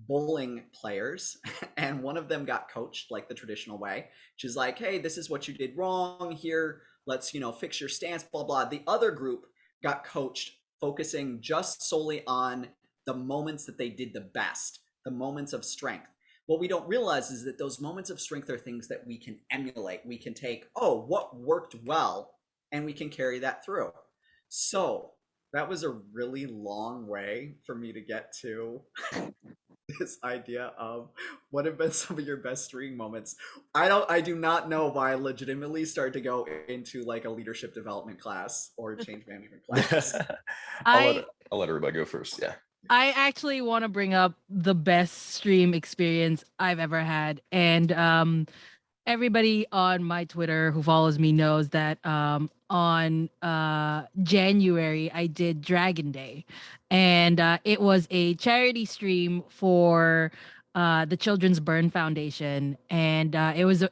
bowling players, and one of them got coached like the traditional way, which is like, hey, this is what you did wrong here. Let's, fix your stance, blah, blah. The other group got coached focusing just solely on the moments that they did the best, the moments of strength. What we don't realize is that those moments of strength are things that we can emulate. We can take, what worked well, and we can carry that through. So that was a really long way for me to get to this idea of what have been some of your best streaming moments. I do not know why I legitimately started to go into like a leadership development class or a change management class. I'll let everybody go first. Yeah. I actually want to bring up the best stream experience I've ever had. And everybody on my Twitter who follows me knows that on January I did Dragon Day, and it was a charity stream for the Children's Burn Foundation, and it's a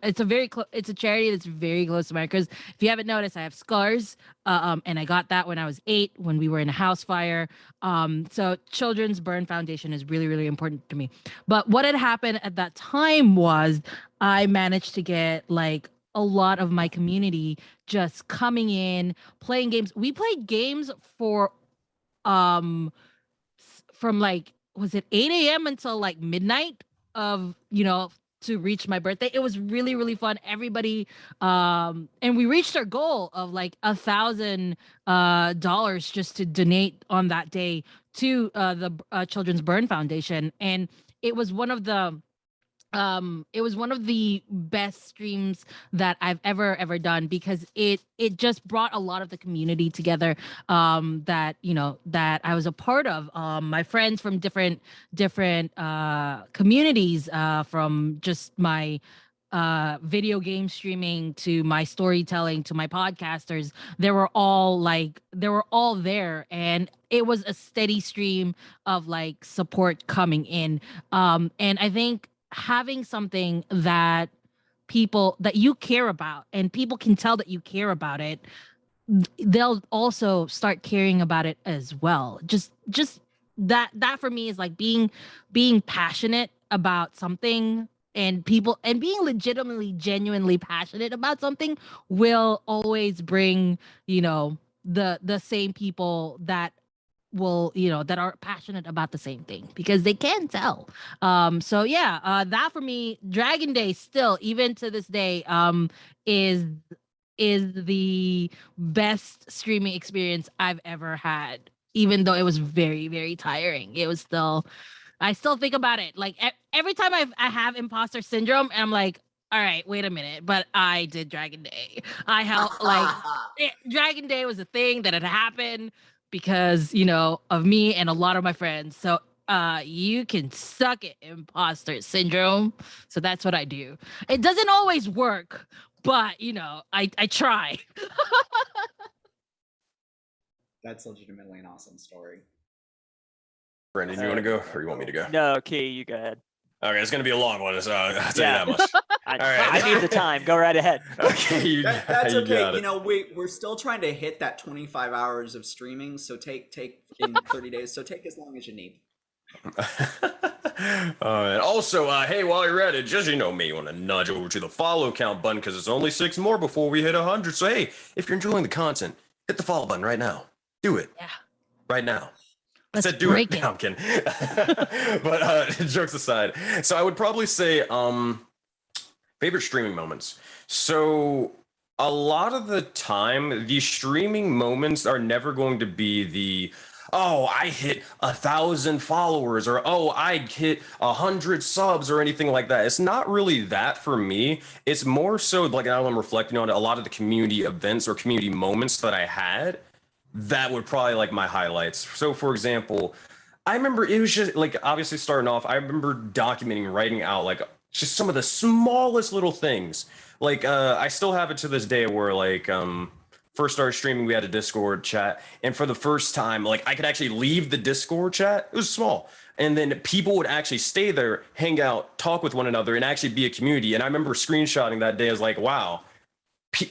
charity that's very close to my heart, because if you haven't noticed, I have scars, and I got that when I was 8 when we were in a house fire. So Children's Burn Foundation is really, really important to me. But what had happened at that time was I managed to get like a lot of my community just coming in, playing games. We played games for from like, was it 8 a.m. until like midnight of, to reach my birthday. It was really, really fun. Everybody, and we reached our goal of like $1,000 just to donate on that day to the Children's Burn Foundation. And it was one of the best streams that I've ever done, because it just brought a lot of the community together that I was a part of. My friends from different communities, from just my video game streaming to my storytelling to my podcasters, they were all there, and it was a steady stream of like support coming in. And I think having something that you care about, and people can tell that you care about it, they'll also start caring about it as well. Just that for me is like being passionate about something, and being legitimately, genuinely passionate about something will always bring, the same people that will, that are passionate about the same thing, because they can tell. So yeah, that for me, Dragon Day still, even to this day, is the best streaming experience I've ever had, even though it was very, very tiring. It was still, I still think about it. Like every time I have imposter syndrome, and I'm like, all right, wait a minute, but I did Dragon Day. I helped, Dragon Day was a thing that had happened because, of me and a lot of my friends. So you can suck it, imposter syndrome. So that's what I do. It doesn't always work, but you know, I try. That's legitimately an awesome story. Brandon, you want to go or you want me to go? No, Key, you go ahead. Okay, it's going to be a long one, so I'll tell Yeah. you that much. I, right. I need the time. Go right ahead. Okay, That's you okay. got it. You know, we're still trying to hit that 25 hours of streaming, so take in 30 days. So take as long as you need. And also, hey, while you're at it, just, you want to nudge over to the follow count button because it's only 6 more before we hit 100. So, hey, if you're enjoying the content, hit the follow button right now. Do it. Yeah. Right now. Let's I said do break it. it. No, I'm kidding. But jokes aside, so I would probably say favorite streaming moments. So a lot of the time, the streaming moments are never going to be the, oh, I hit 1,000 followers, or oh, I hit 100 subs, or anything like that. It's not really that for me. It's more so like now I'm reflecting on it, a lot of the community events or community moments that I had. That would probably like my highlights. So for example, I remember it was just like obviously starting off, I remember documenting, writing out like just some of the smallest little things. Like I still have it to this day where like first started streaming, we had a Discord chat, and for the first time, like I could actually leave the Discord chat. It was small. And then people would actually stay there, hang out, talk with one another, and actually be a community. And I remember screenshotting that day as like, wow,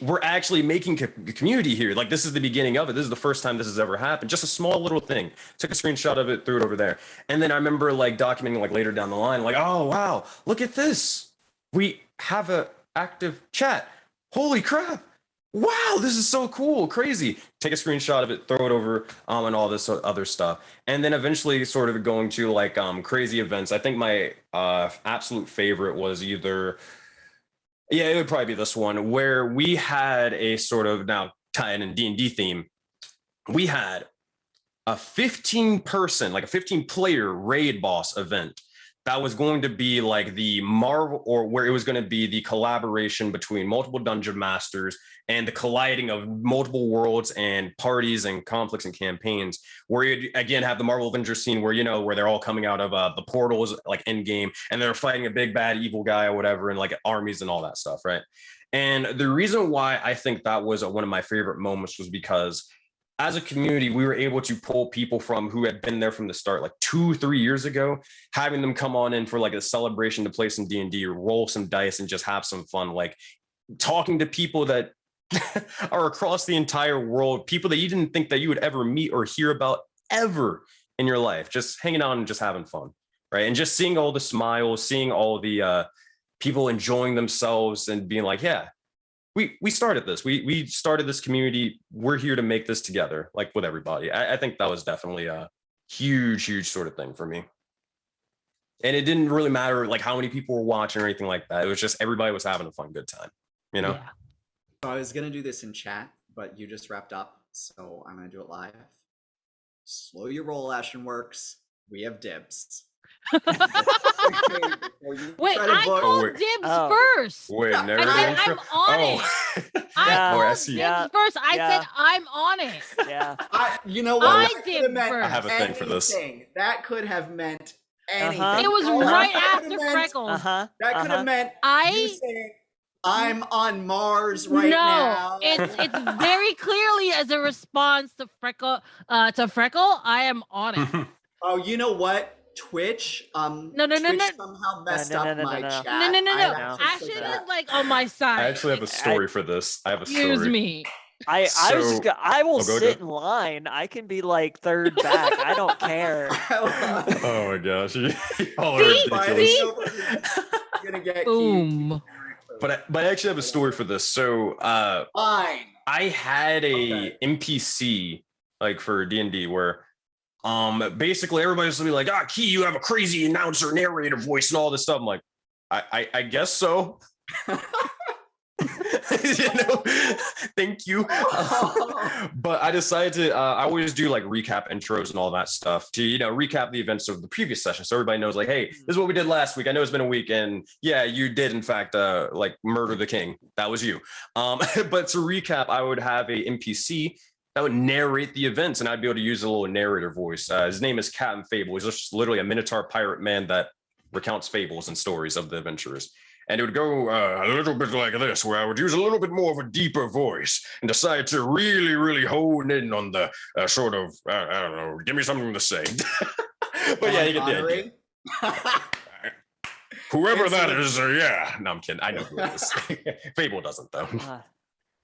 we're actually making a community here. Like this is the beginning of it. This is the first time this has ever happened. Just a small little thing. Took a screenshot of it, threw it over there. And then I remember like documenting like later down the line, like, oh wow, look at this. We have a active chat. Holy crap. Wow, this is so cool, crazy. Take a screenshot of it, throw it over, and all this other stuff. And then eventually sort of going to like crazy events. I think my absolute favorite was either, yeah, it would probably be this one where we had a sort of, now tying in D&D theme, we had a 15 person, like a 15 player raid boss event that was going to be like the Marvel, or where it was going to be the collaboration between multiple dungeon masters and the colliding of multiple worlds and parties and conflicts and campaigns, where you again have the Marvel Avengers scene where, where they're all coming out of the portals, like end game, and they're fighting a big bad evil guy or whatever, and like armies and all that stuff, right? And the reason why I think that was one of my favorite moments was because as a community, we were able to pull people from who had been there from the start, like 2-3 years ago, having them come on in for like a celebration to play some D&D, roll some dice, and just have some fun, like talking to people that are across the entire world, people that you didn't think that you would ever meet or hear about ever in your life, just hanging out and just having fun, right? And just seeing all the smiles, seeing all the people enjoying themselves and being like, yeah, we started this. We started this community. We're here to make this together, like with everybody. I think that was definitely a huge sort of thing for me. And it didn't really matter like how many people were watching or anything like that. It was just everybody was having a fun, good time, Yeah. So I was gonna do this in chat, but you just wrapped up, so I'm gonna do it live. Slow your roll, AshenWorks. We have dibs. Wait, I called dibs first. Wait, I never said I'm on it. I Yeah. called I dibs see. first. I Yeah. said I'm on it. Yeah. You know what? I That could did have meant first. I have a thing for this. anything. That could have meant anything. It was Oh, right that could after have meant- Freckles. Uh-huh. That could have meant you I saying, I'm on Mars right no, now. it's very clearly as a response to Freckle. I am on it. Oh, you know what? Twitch, No, Twitch no. somehow messed No, up no, my no. chat. No. I Ashen actually is like on my side. I actually have a story for this. I have a Excuse story. me. I was just So- I will go, sit go. in line. I can be like third back. I don't care. Oh my gosh. Y'all are See? ridiculous. Gonna get Boom. But I actually have a story for this. So Fine. I had a Okay. NPC like for D&D where basically everybody's gonna be like, Key, you have a crazy announcer narrator voice and all this stuff. I'm like, I guess so. Thank you. But I decided to I always do like recap intros and all that stuff to recap the events of the previous session, so everybody knows like, hey, this is what we did last week. I know it's been a week, and yeah, you did in fact like murder the king. That was you. But to recap, I would have a NPC that would narrate the events, and I'd be able to use a little narrator voice. His name is Captain Fable. He's just literally a Minotaur pirate man that recounts fables and stories of the adventurers. and it would go a little bit like this, where I would use a little bit more of a deeper voice and decide to really, really hone in on the sort of, I don't know, give me something to say. But yeah, you get the idea. Whoever that is, yeah. No, I'm kidding. I know who it is. Fable doesn't, though.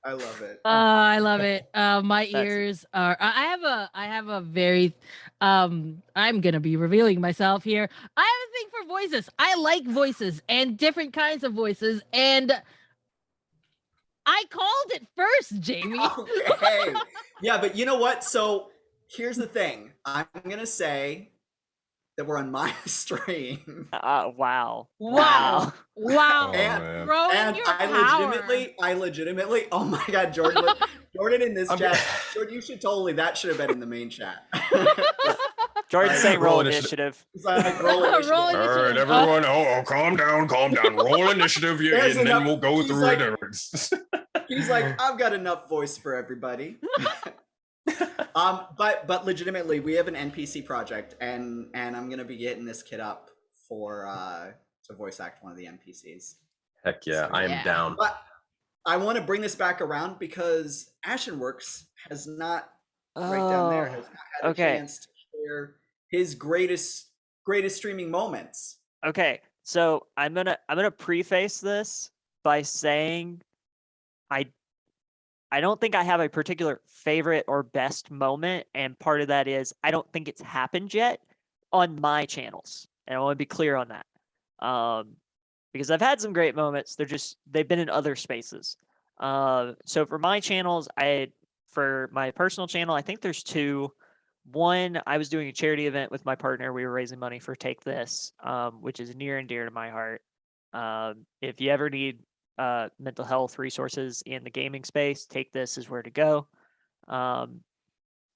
I love it. I love it. My That's- ears are. I have a very. I'm gonna be revealing myself here. I have a thing for voices. I like voices and different kinds of voices, and I called it first, Jamie. Okay. Yeah, but you know what? So here's the thing. I'm gonna say that we're on my stream. Wow. Wow! Wow. Wow! Oh, And- man. Throwing And your I power. legitimately, oh my god, Jordan, Jordan in this chat, Jordan, you should that should have been in the main chat. Jordan's saying Roll roll initiative. initiative. It's like, roll initiative. Roll All right, initiative. everyone. Oh, calm down. Roll initiative, There's and then enough- we'll go he's through like- it. He's like, I've got enough voice for everybody. But legitimately, we have an NPC project, and I'm gonna be getting this kid up for to voice act one of the NPCs. Heck yeah, I am Yeah. down. But I want to bring this back around because AshenWorks has not right down there has not had a chance to share his greatest streaming moments. Okay, so I'm gonna preface this by saying I don't think I have a particular favorite or best moment, and part of that is I don't think it's happened yet on my channels, and I want to be clear on that. Because I've had some great moments, they've been in other spaces. So for my channels, for my personal channel, I think there's two. One, I was doing a charity event with my partner. We were raising money for Take This, which is near and dear to my heart. If you ever need mental health resources in the gaming space, Take This is where to go.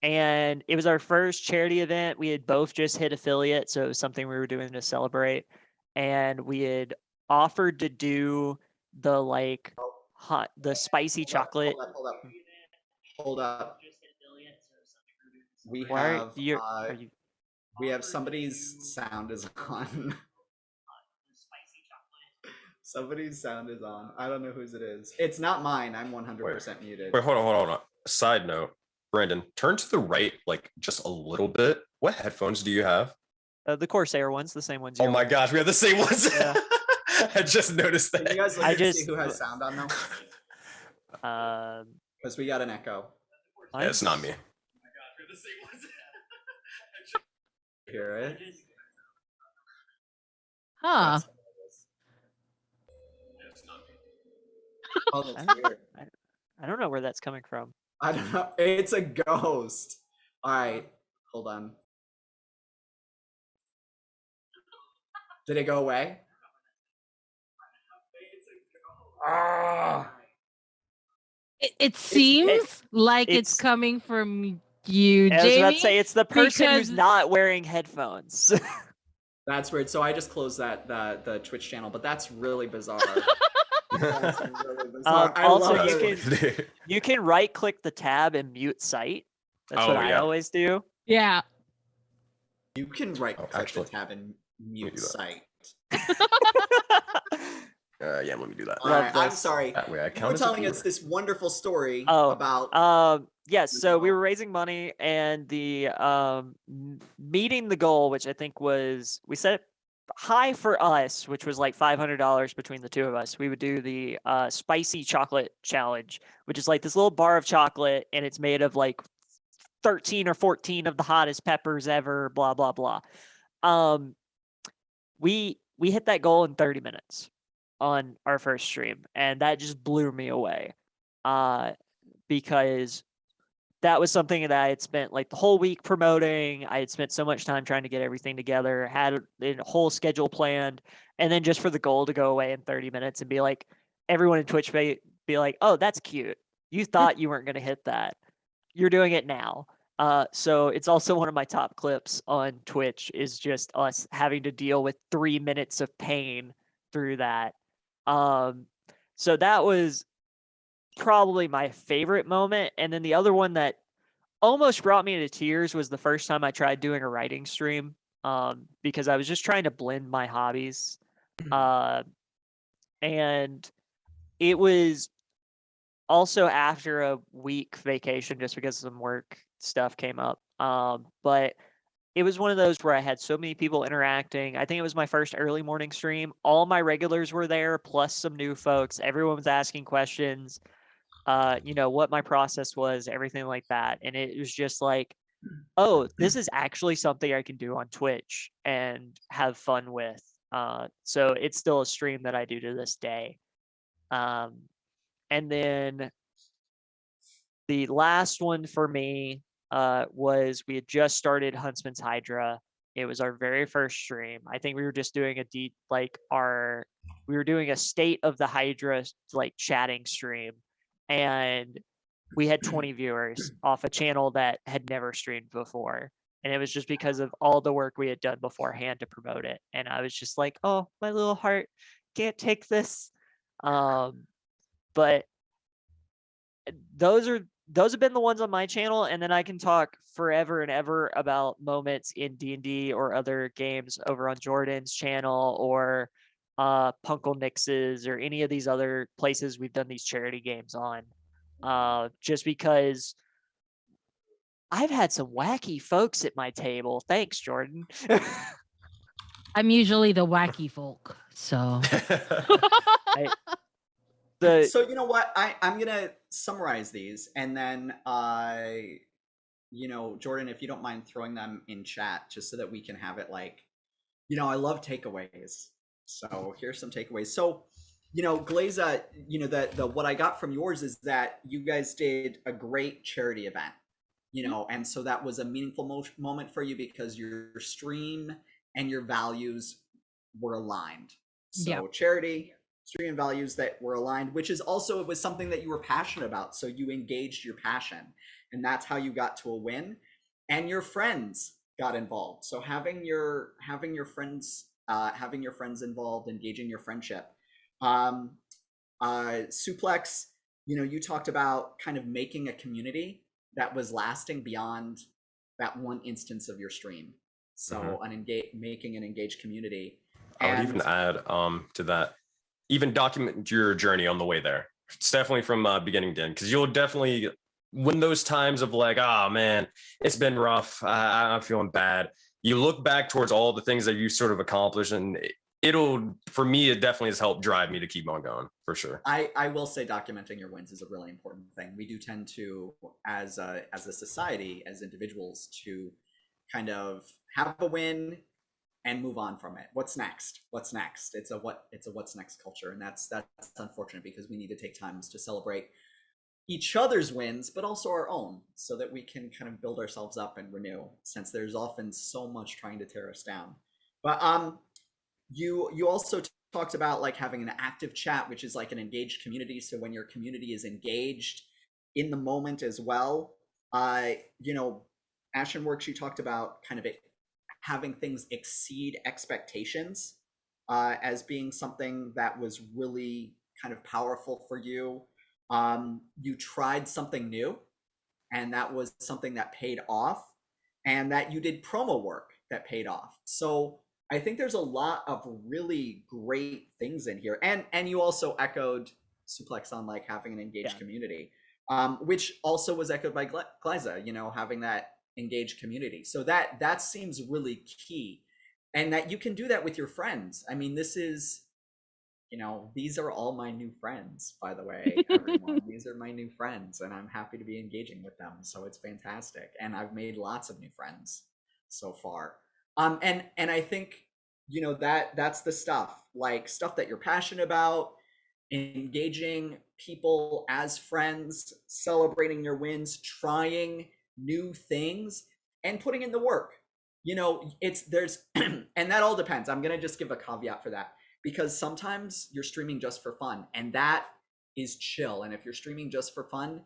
And it was our first charity event. We had both just hit affiliate, so it was something we were doing to celebrate. And we had offered to do the the spicy chocolate. Hold up. We Why have are you we have somebody's sound is on. Somebody's sound is on. I don't know whose it is. It's not mine. I'm 100% muted. Wait, hold on. Side note, Brandon, turn to the right, like just a little bit. What headphones do you have? the Corsair ones, the same ones? Oh my gosh, we have the same ones. Yeah. I just noticed Can that. you guys look I and see just- who has sound on though? Because we got an echo. Yeah, it's not me. Hear it? Huh? Oh, that's weird. I don't know where that's coming from. I don't know. It's a ghost. All right, hold on. Did it go away? Ah. It seems like it's it's- coming from you, I was about Jamie. to say it's the person who's because- not wearing headphones. That's weird. So I just closed the Twitch channel, but that's really bizarre. That's really bizarre. I also, love you it. You can right click the tab and mute site. That's Oh, what I yeah. always do. Yeah. You can right click actually, the tab and mute do that. site. Yeah, let me do that. All right, I'm this. sorry. That way I You count were as a telling viewer. us this wonderful story Oh, about yes. So we were raising money, and the meeting the goal, which I think was we set it high for us, which was like $500 between the two of us. We would do the spicy chocolate challenge, which is like this little bar of chocolate, and it's made of like 13 or 14 of the hottest peppers ever. Blah blah blah. We hit that goal in 30 minutes on our first stream, and that just blew me away. Because that was something that I had spent like the whole week promoting. I had spent so much time trying to get everything together, had a whole schedule planned, and then just for the goal to go away in 30 minutes and be like, everyone in Twitch be like, oh, that's cute. You thought you weren't going to hit that. You're doing it now. So it's also one of my top clips on Twitch is just us having to deal with 3 minutes of pain through that. So that was probably my favorite moment. And then the other one that almost brought me to tears was the first time I tried doing a writing stream, because I was just trying to blend my hobbies. And it was also after a week vacation just because some work stuff came up. But it was one of those where I had so many people interacting. I think it was my first early morning stream. All my regulars were there, plus some new folks. Everyone was asking questions, what my process was, everything like that. And it was just like, oh, this is actually something I can do on Twitch and have fun with. So it's still a stream that I do to this day. And then the last one for me was we had just started Huntsman's Hydra. It was our very first stream. I think we were just doing we were doing a state of the Hydra like chatting stream, and we had 20 viewers off a channel that had never streamed before. And it was just because of all the work we had done beforehand to promote it. And I was just like, oh, my little heart can't take this. But those have been the ones on my channel, and then I can talk forever and ever about moments in D&D or other games over on Jordan's channel or Punkle Nix's or any of these other places we've done these charity games on. Just because I've had some wacky folks at my table. Thanks, Jordan. I'm usually the wacky folk, so. So you know what? I'm gonna summarize these, and then Jordan, if you don't mind throwing them in chat, just so that we can have it like, I love takeaways. So here's some takeaways. So, Glaiza, the what I got from yours is that you guys did a great charity event, and so that was a meaningful moment for you because your stream and your values were aligned. So charity, stream values that were aligned, which is also, it was something that you were passionate about. So you engaged your passion, and that's how you got to a win. And your friends got involved. So having your friends involved, engaging your friendship. Suplex, you talked about kind of making a community that was lasting beyond that one instance of your stream. So making an engaged community. I would even add to that, even document your journey on the way there. It's definitely from beginning to end, because you'll definitely, when those times of like, oh man, it's been rough, I'm feeling bad, you look back towards all the things that you sort of accomplished, and for me, it definitely has helped drive me to keep on going, for sure. I will say documenting your wins is a really important thing. We do tend to, as a society, as individuals, to kind of have a win and move on from it. What's next? It's a what's next culture. And that's unfortunate, because we need to take times to celebrate each other's wins, but also our own, so that we can kind of build ourselves up and renew, since there's often so much trying to tear us down. But you also talked about like having an active chat, which is like an engaged community. So when your community is engaged in the moment as well, AshenWorks, you talked about kind of having things exceed expectations as being something that was really kind of powerful for you. You tried something new, and that was something that paid off, and that you did promo work that paid off. So I think there's a lot of really great things in here. And you also echoed Suplex on like having an engaged community, which also was echoed by Glaiza, having that engaged community. So that seems really key, and that you can do that with your friends. I mean, this is, these are all my new friends, by the way, everyone. These are my new friends, and I'm happy to be engaging with them. So it's fantastic. And I've made lots of new friends so far. And I think, that's the stuff that you're passionate about, engaging people as friends, celebrating your wins, trying new things, and putting in the work. There's and that all depends. I'm gonna just give a caveat for that, because sometimes you're streaming just for fun, and that is chill. And if you're streaming just for fun,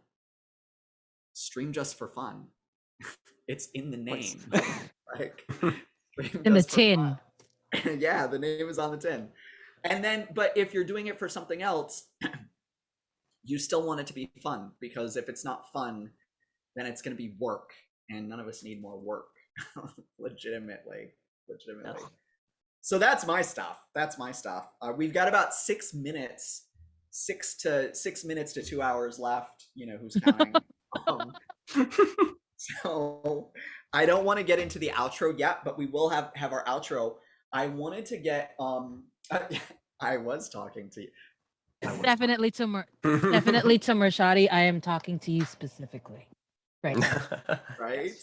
stream just for fun. It's in the name. Like, in the tin. Yeah, the name is on the tin. And then, but if you're doing it for something else, you still want it to be fun, because if it's not fun, then it's going to be work, and none of us need more work. legitimately. No. So that's my stuff. We've got about 6 minutes, 6 minutes to 2 hours left. You know who's counting. So I don't want to get into the outro yet, but we will have our outro. I wanted to get I was talking to you. Definitely to Mershadi. I am talking to you specifically right now. Right.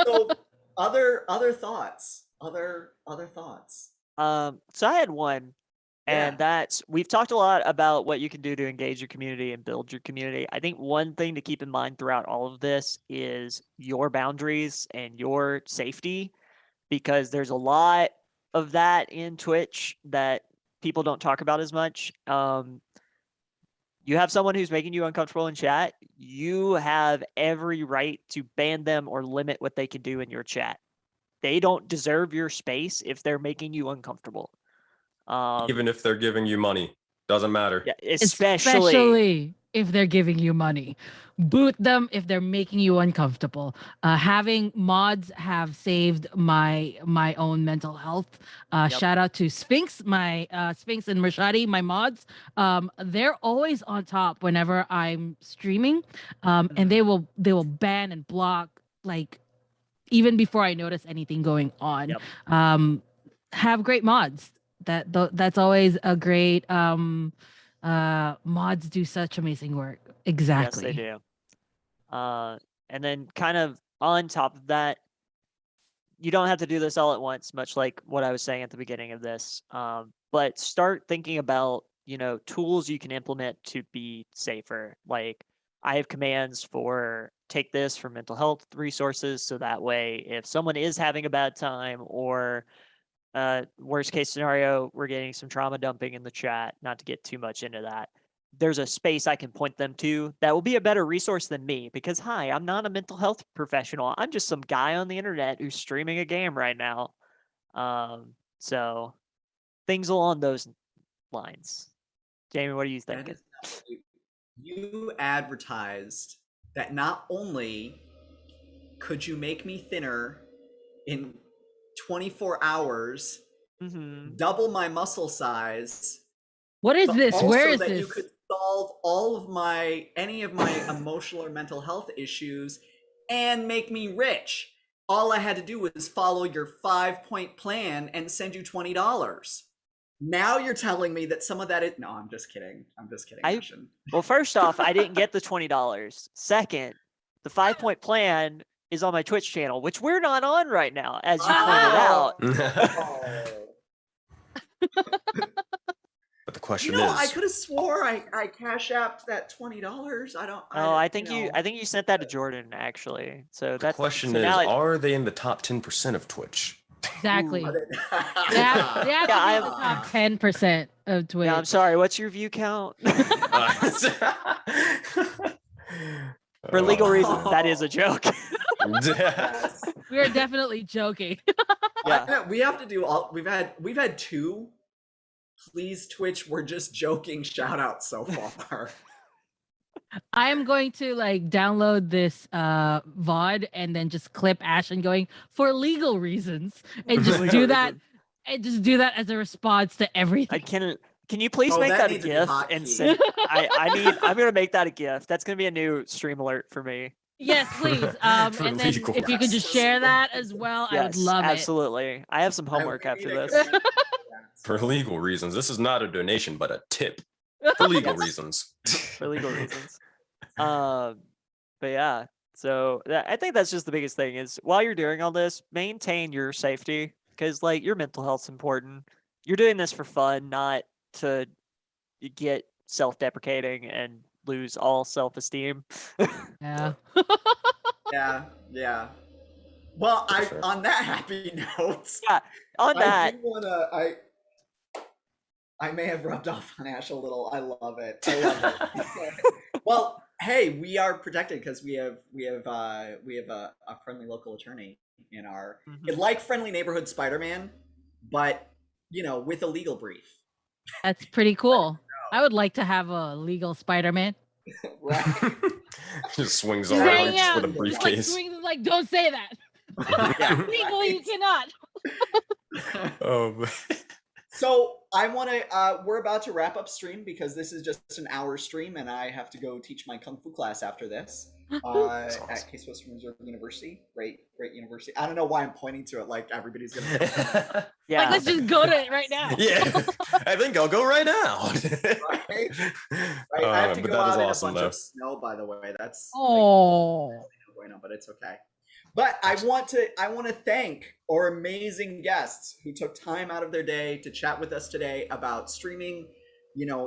So other thoughts. Other thoughts. So I had one, and Yeah. that's we've talked a lot about what you can do to engage your community and build your community. I think one thing to keep in mind throughout all of this is your boundaries and your safety, because there's a lot of that in Twitch that people don't talk about as much. You have someone who's making you uncomfortable in chat, you have every right to ban them or limit what they can do in your chat. They don't deserve your space if they're making you uncomfortable. Even if they're giving you money, doesn't matter. Yeah, especially if they're giving you money. Boot them if they're making you uncomfortable. Having mods have saved my own mental health. Shout out to Sphinx, my Sphinx and Mershadi, my mods. They're always on top whenever I'm streaming, and they will ban and block like even before I notice anything going on. Have great mods. That's always a great mods do such amazing work. Exactly. Yes, they do. And then kind of on top of that, you don't have to do this all at once, much like what I was saying at the beginning of this. But start thinking about, tools you can implement to be safer. Like I have commands for take this for mental health resources. So that way, if someone is having a bad time or worst case scenario, we're getting some trauma dumping in the chat, not to get too much into that. There's a space I can point them to that will be a better resource than me because, hi, I'm not a mental health professional. I'm just some guy on the internet who's streaming a game right now. So things along those lines. Jamie, what are you thinking? You advertised that not only could you make me thinner in 24 hours, double my muscle size. What is this? Where is that this? You could solve any of my emotional or mental health issues and make me rich. All I had to do was follow your 5-point plan and send you $20. Now you're telling me that some of that is no, I'm just kidding. Well, first off, I didn't get the $20. Second, the 5-point plan is on my Twitch channel, which we're not on right now, as you pointed out. But the question is, I could have swore I cash apped that $20. I think you sent that to Jordan actually. So the question is, are they in the top 10% of Twitch? Exactly. Yeah, I'm the top 10% of Twitch. Yeah, I'm sorry. What's your view count? For legal reasons, that is a joke. We are definitely joking. Yeah, we have to do all. We've had 2. Please, Twitch, we're just joking. Shout out so far. I am going to download this VOD and then just clip Ashen going for legal reasons and just do that and just do that as a response to everything. Can you please make that a GIF and send? I'm gonna make that a GIF. That's gonna be a new stream alert for me. Yes, please. And then if you could just share that as well, I would love it. Absolutely. I have some homework after this. For legal reasons. This is not a donation, but a tip. For legal reasons. For legal reasons. But yeah. So I think that's just the biggest thing is while you're doing all this, maintain your safety because your mental health's important. You're doing this for fun, not to get self-deprecating and lose all self-esteem. Yeah. Yeah. Well, on that happy note. Yeah. On that. I may have rubbed off on Ash a little. I love it. Well, hey, we are protected because we have a friendly local attorney in our like friendly neighborhood Spider-Man, but with a legal brief. That's pretty cool. I would like to have a legal Spider-Man. Right. Just swings all over with a briefcase. Swings don't say that. Legally, you cannot. Oh, man. So I want to. We're about to wrap up stream because this is just an hour stream, and I have to go teach my kung fu class after this. That's awesome. At Case Western Reserve University, great university. I don't know why I'm pointing to it like everybody's gonna. Yeah. Like, let's just go to it right now. Yeah, I think I'll go right now. Right? Right. I have to But go that is out in awesome, a bunch though. of snow, by the way. That's Oh. bueno, but it's okay. But I want to thank our amazing guests who took time out of their day to chat with us today about streaming,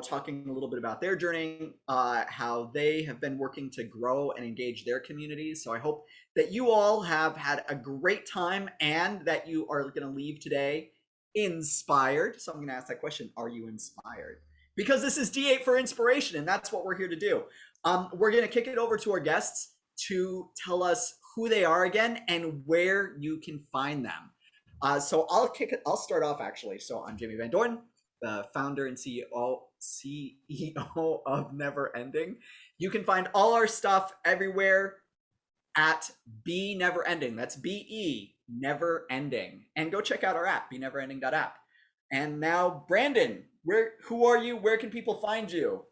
talking a little bit about their journey, how they have been working to grow and engage their communities. So I hope that you all have had a great time and that you are going to leave today inspired. So I'm going to ask that question. Are you inspired? Because this is D8 for inspiration, and that's what we're here to do. We're going to kick it over to our guests to tell us who they are again and where you can find them. So I'll start off actually. So I'm Jamie Van Doren, the founder and CEO of Never Ending. You can find all our stuff everywhere at Be Never Ending. That's BE Never Ending. And go check out our app, beneverending.app. And now, Brandon, who are you? Where can people find you?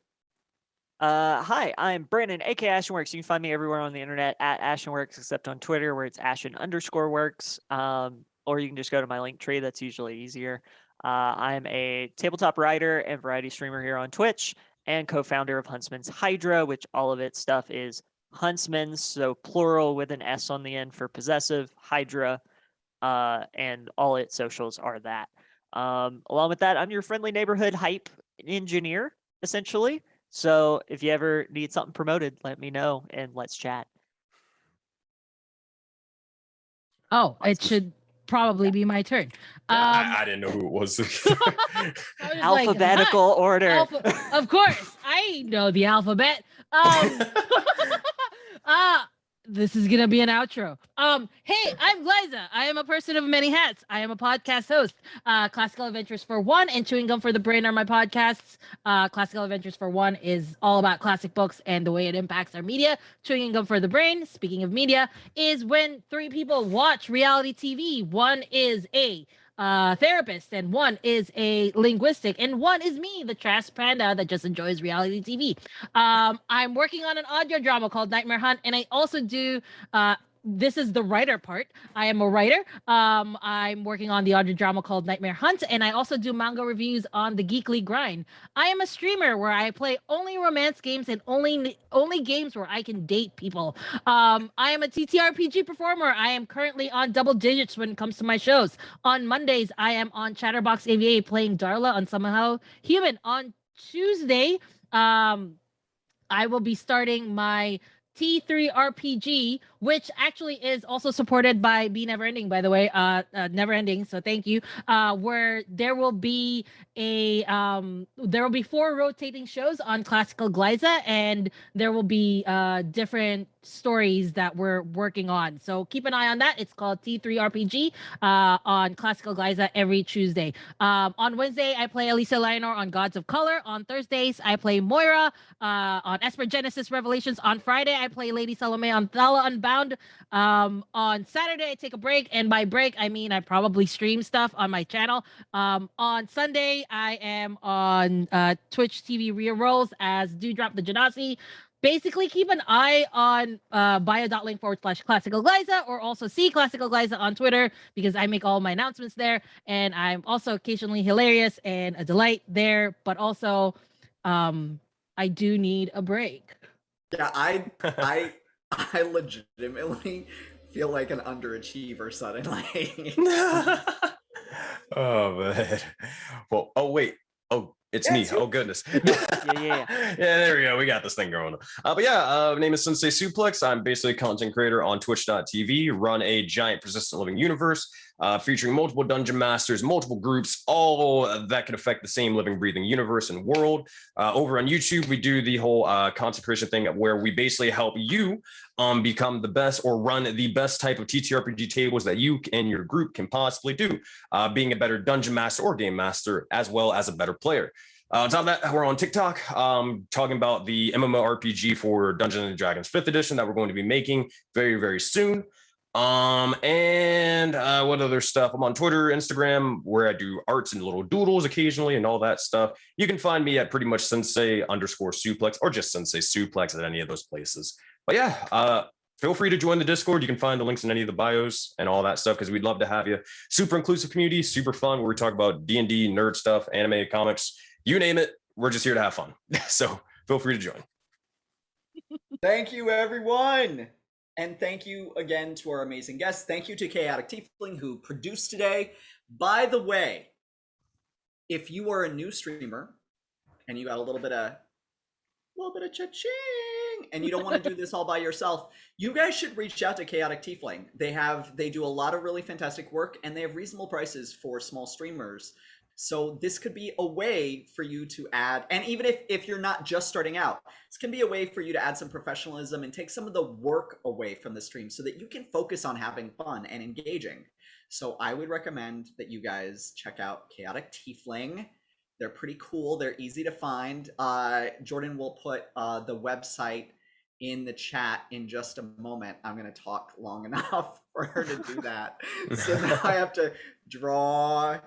Hi, I'm Brandon, aka AshenWorks. You can find me everywhere on the internet at AshenWorks, except on Twitter where it's Ashen_works. Or you can just go to my link tree. That's usually easier. I'm a tabletop writer and variety streamer here on Twitch, and co-founder of Huntsman's Hydra, which all of its stuff is Huntsman's, so plural with an S on the end for possessive, Hydra, and all its socials are that. Along with that, I'm your friendly neighborhood hype engineer, essentially. So if you ever need something promoted, let me know and let's chat. Oh, it should probably be my turn. I didn't know who it was. I was just Alphabetical order. Of course, I know the alphabet. This is gonna be an outro. Hey, I'm Glaiza. I am a person of many hats. I am a podcast host. Classical Adventures for One and Chewing Gum for the Brain are my podcasts. Classical Adventures for One is all about classic books and the way it impacts our media. Chewing Gum for the Brain, speaking of media, is when three people watch reality TV. One is a therapist, and one is a linguistic, and one is me, the trash panda that just enjoys reality TV. I'm working on an audio drama called Nightmare Hunt, and I also do this is the writer part. I am a writer. I'm working on the audio drama called Nightmare Hunt, and I also do manga reviews on the Geekly Grind. I am a streamer where I play only romance games and only games where I can date people. I am a TTRPG performer. I am currently on double digits when it comes to my shows. On Mondays, I am on Chatterbox AVA playing Darla on Somehow Human. On Tuesday, I will be starting my T3 RPG, which actually is also supported by Be Never Ending, by the way, Never Ending. So thank you. Where there will be there will be 4 rotating shows on Classical Glaiza, and there will be different stories that we're working on. So keep an eye on that. It's called T3 RPG on Classical Glaiza every Tuesday. On Wednesday, I play Elisa Lionor on Gods of Color. On Thursdays, I play Moira on Esper Genesis Revelations. On Friday, I play Lady Salome on Thala Unbound. On Saturday, I take a break, and by break, I mean I probably stream stuff on my channel. On Sunday, I am on Twitch TV Real Rolls as Dewdrop the Genasi. Basically, keep an eye on bio.link/Classical Glaiza, or also see Classical Glaiza on Twitter, because I make all my announcements there, and I'm also occasionally hilarious and a delight there, but also I do need a break. Yeah, I legitimately feel like an underachiever suddenly. Oh man. Well, oh wait. Oh, it's me. Oh goodness. Yeah. Yeah, there we go. We got this thing going. But yeah, my name is Sensei Suplex. I'm basically a content creator on twitch.tv, run a giant persistent living universe featuring multiple dungeon masters, multiple groups, all that could affect the same living, breathing universe and world. Over on YouTube, we do the whole content creation thing where we basically help you become the best or run the best type of TTRPG tables that you and your group can possibly do, being a better dungeon master or game master, as well as a better player. On top of that, we're on TikTok talking about the MMORPG for Dungeons and Dragons 5th edition that we're going to be making very, very soon. And what other stuff? I'm on Twitter, Instagram, where I do arts and little doodles occasionally and all that stuff. You can find me at pretty much Sensei_Suplex or just Sensei Suplex at any of those places. But yeah, feel free to join the Discord. You can find the links in any of the bios and all that stuff because we'd love to have you. Super inclusive community, super fun, where we talk about D&D, nerd stuff, anime, comics, you name it. We're just here to have fun. So feel free to join. Thank you, everyone. And thank you again to our amazing guests. Thank you to Chaotic Tiefling who produced today. By the way, if you are a new streamer and you got a little bit of cha-ching and you don't want to do this all by yourself, you guys should reach out to Chaotic Tiefling. They do a lot of really fantastic work and they have reasonable prices for small streamers. So this could be a way for you to add, and even if you're not just starting out, this can be a way for you to add some professionalism and take some of the work away from the stream so that you can focus on having fun and engaging. So I would recommend that you guys check out Chaotic Tiefling. They're pretty cool. They're easy to find. Jordan will put the website in the chat in just a moment. I'm going to talk long enough for her to do that. So now I have to draw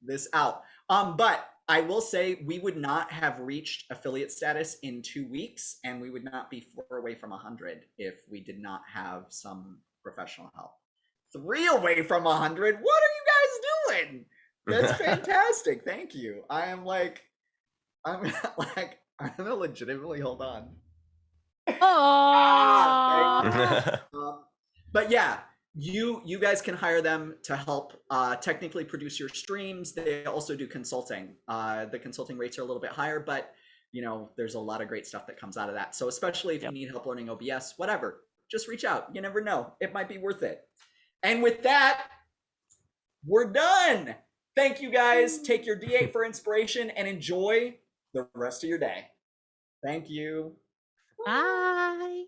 this out. But I will say we would not have reached affiliate status in 2 weeks, and we would not be 4 away from 100 if we did not have some professional help. 3 away from 100. What are you guys doing? That's fantastic. Thank you. I'm gonna legitimately hold on. But yeah, you guys can hire them to help technically produce your streams. They also do consulting. The consulting rates are a little bit higher, but you know, there's a lot of great stuff that comes out of that. So especially if you need help learning OBS, whatever, just reach out. You never know. It might be worth it. And with that, we're done. Thank you guys. Take your D8 for inspiration and enjoy the rest of your day. Thank you. Bye.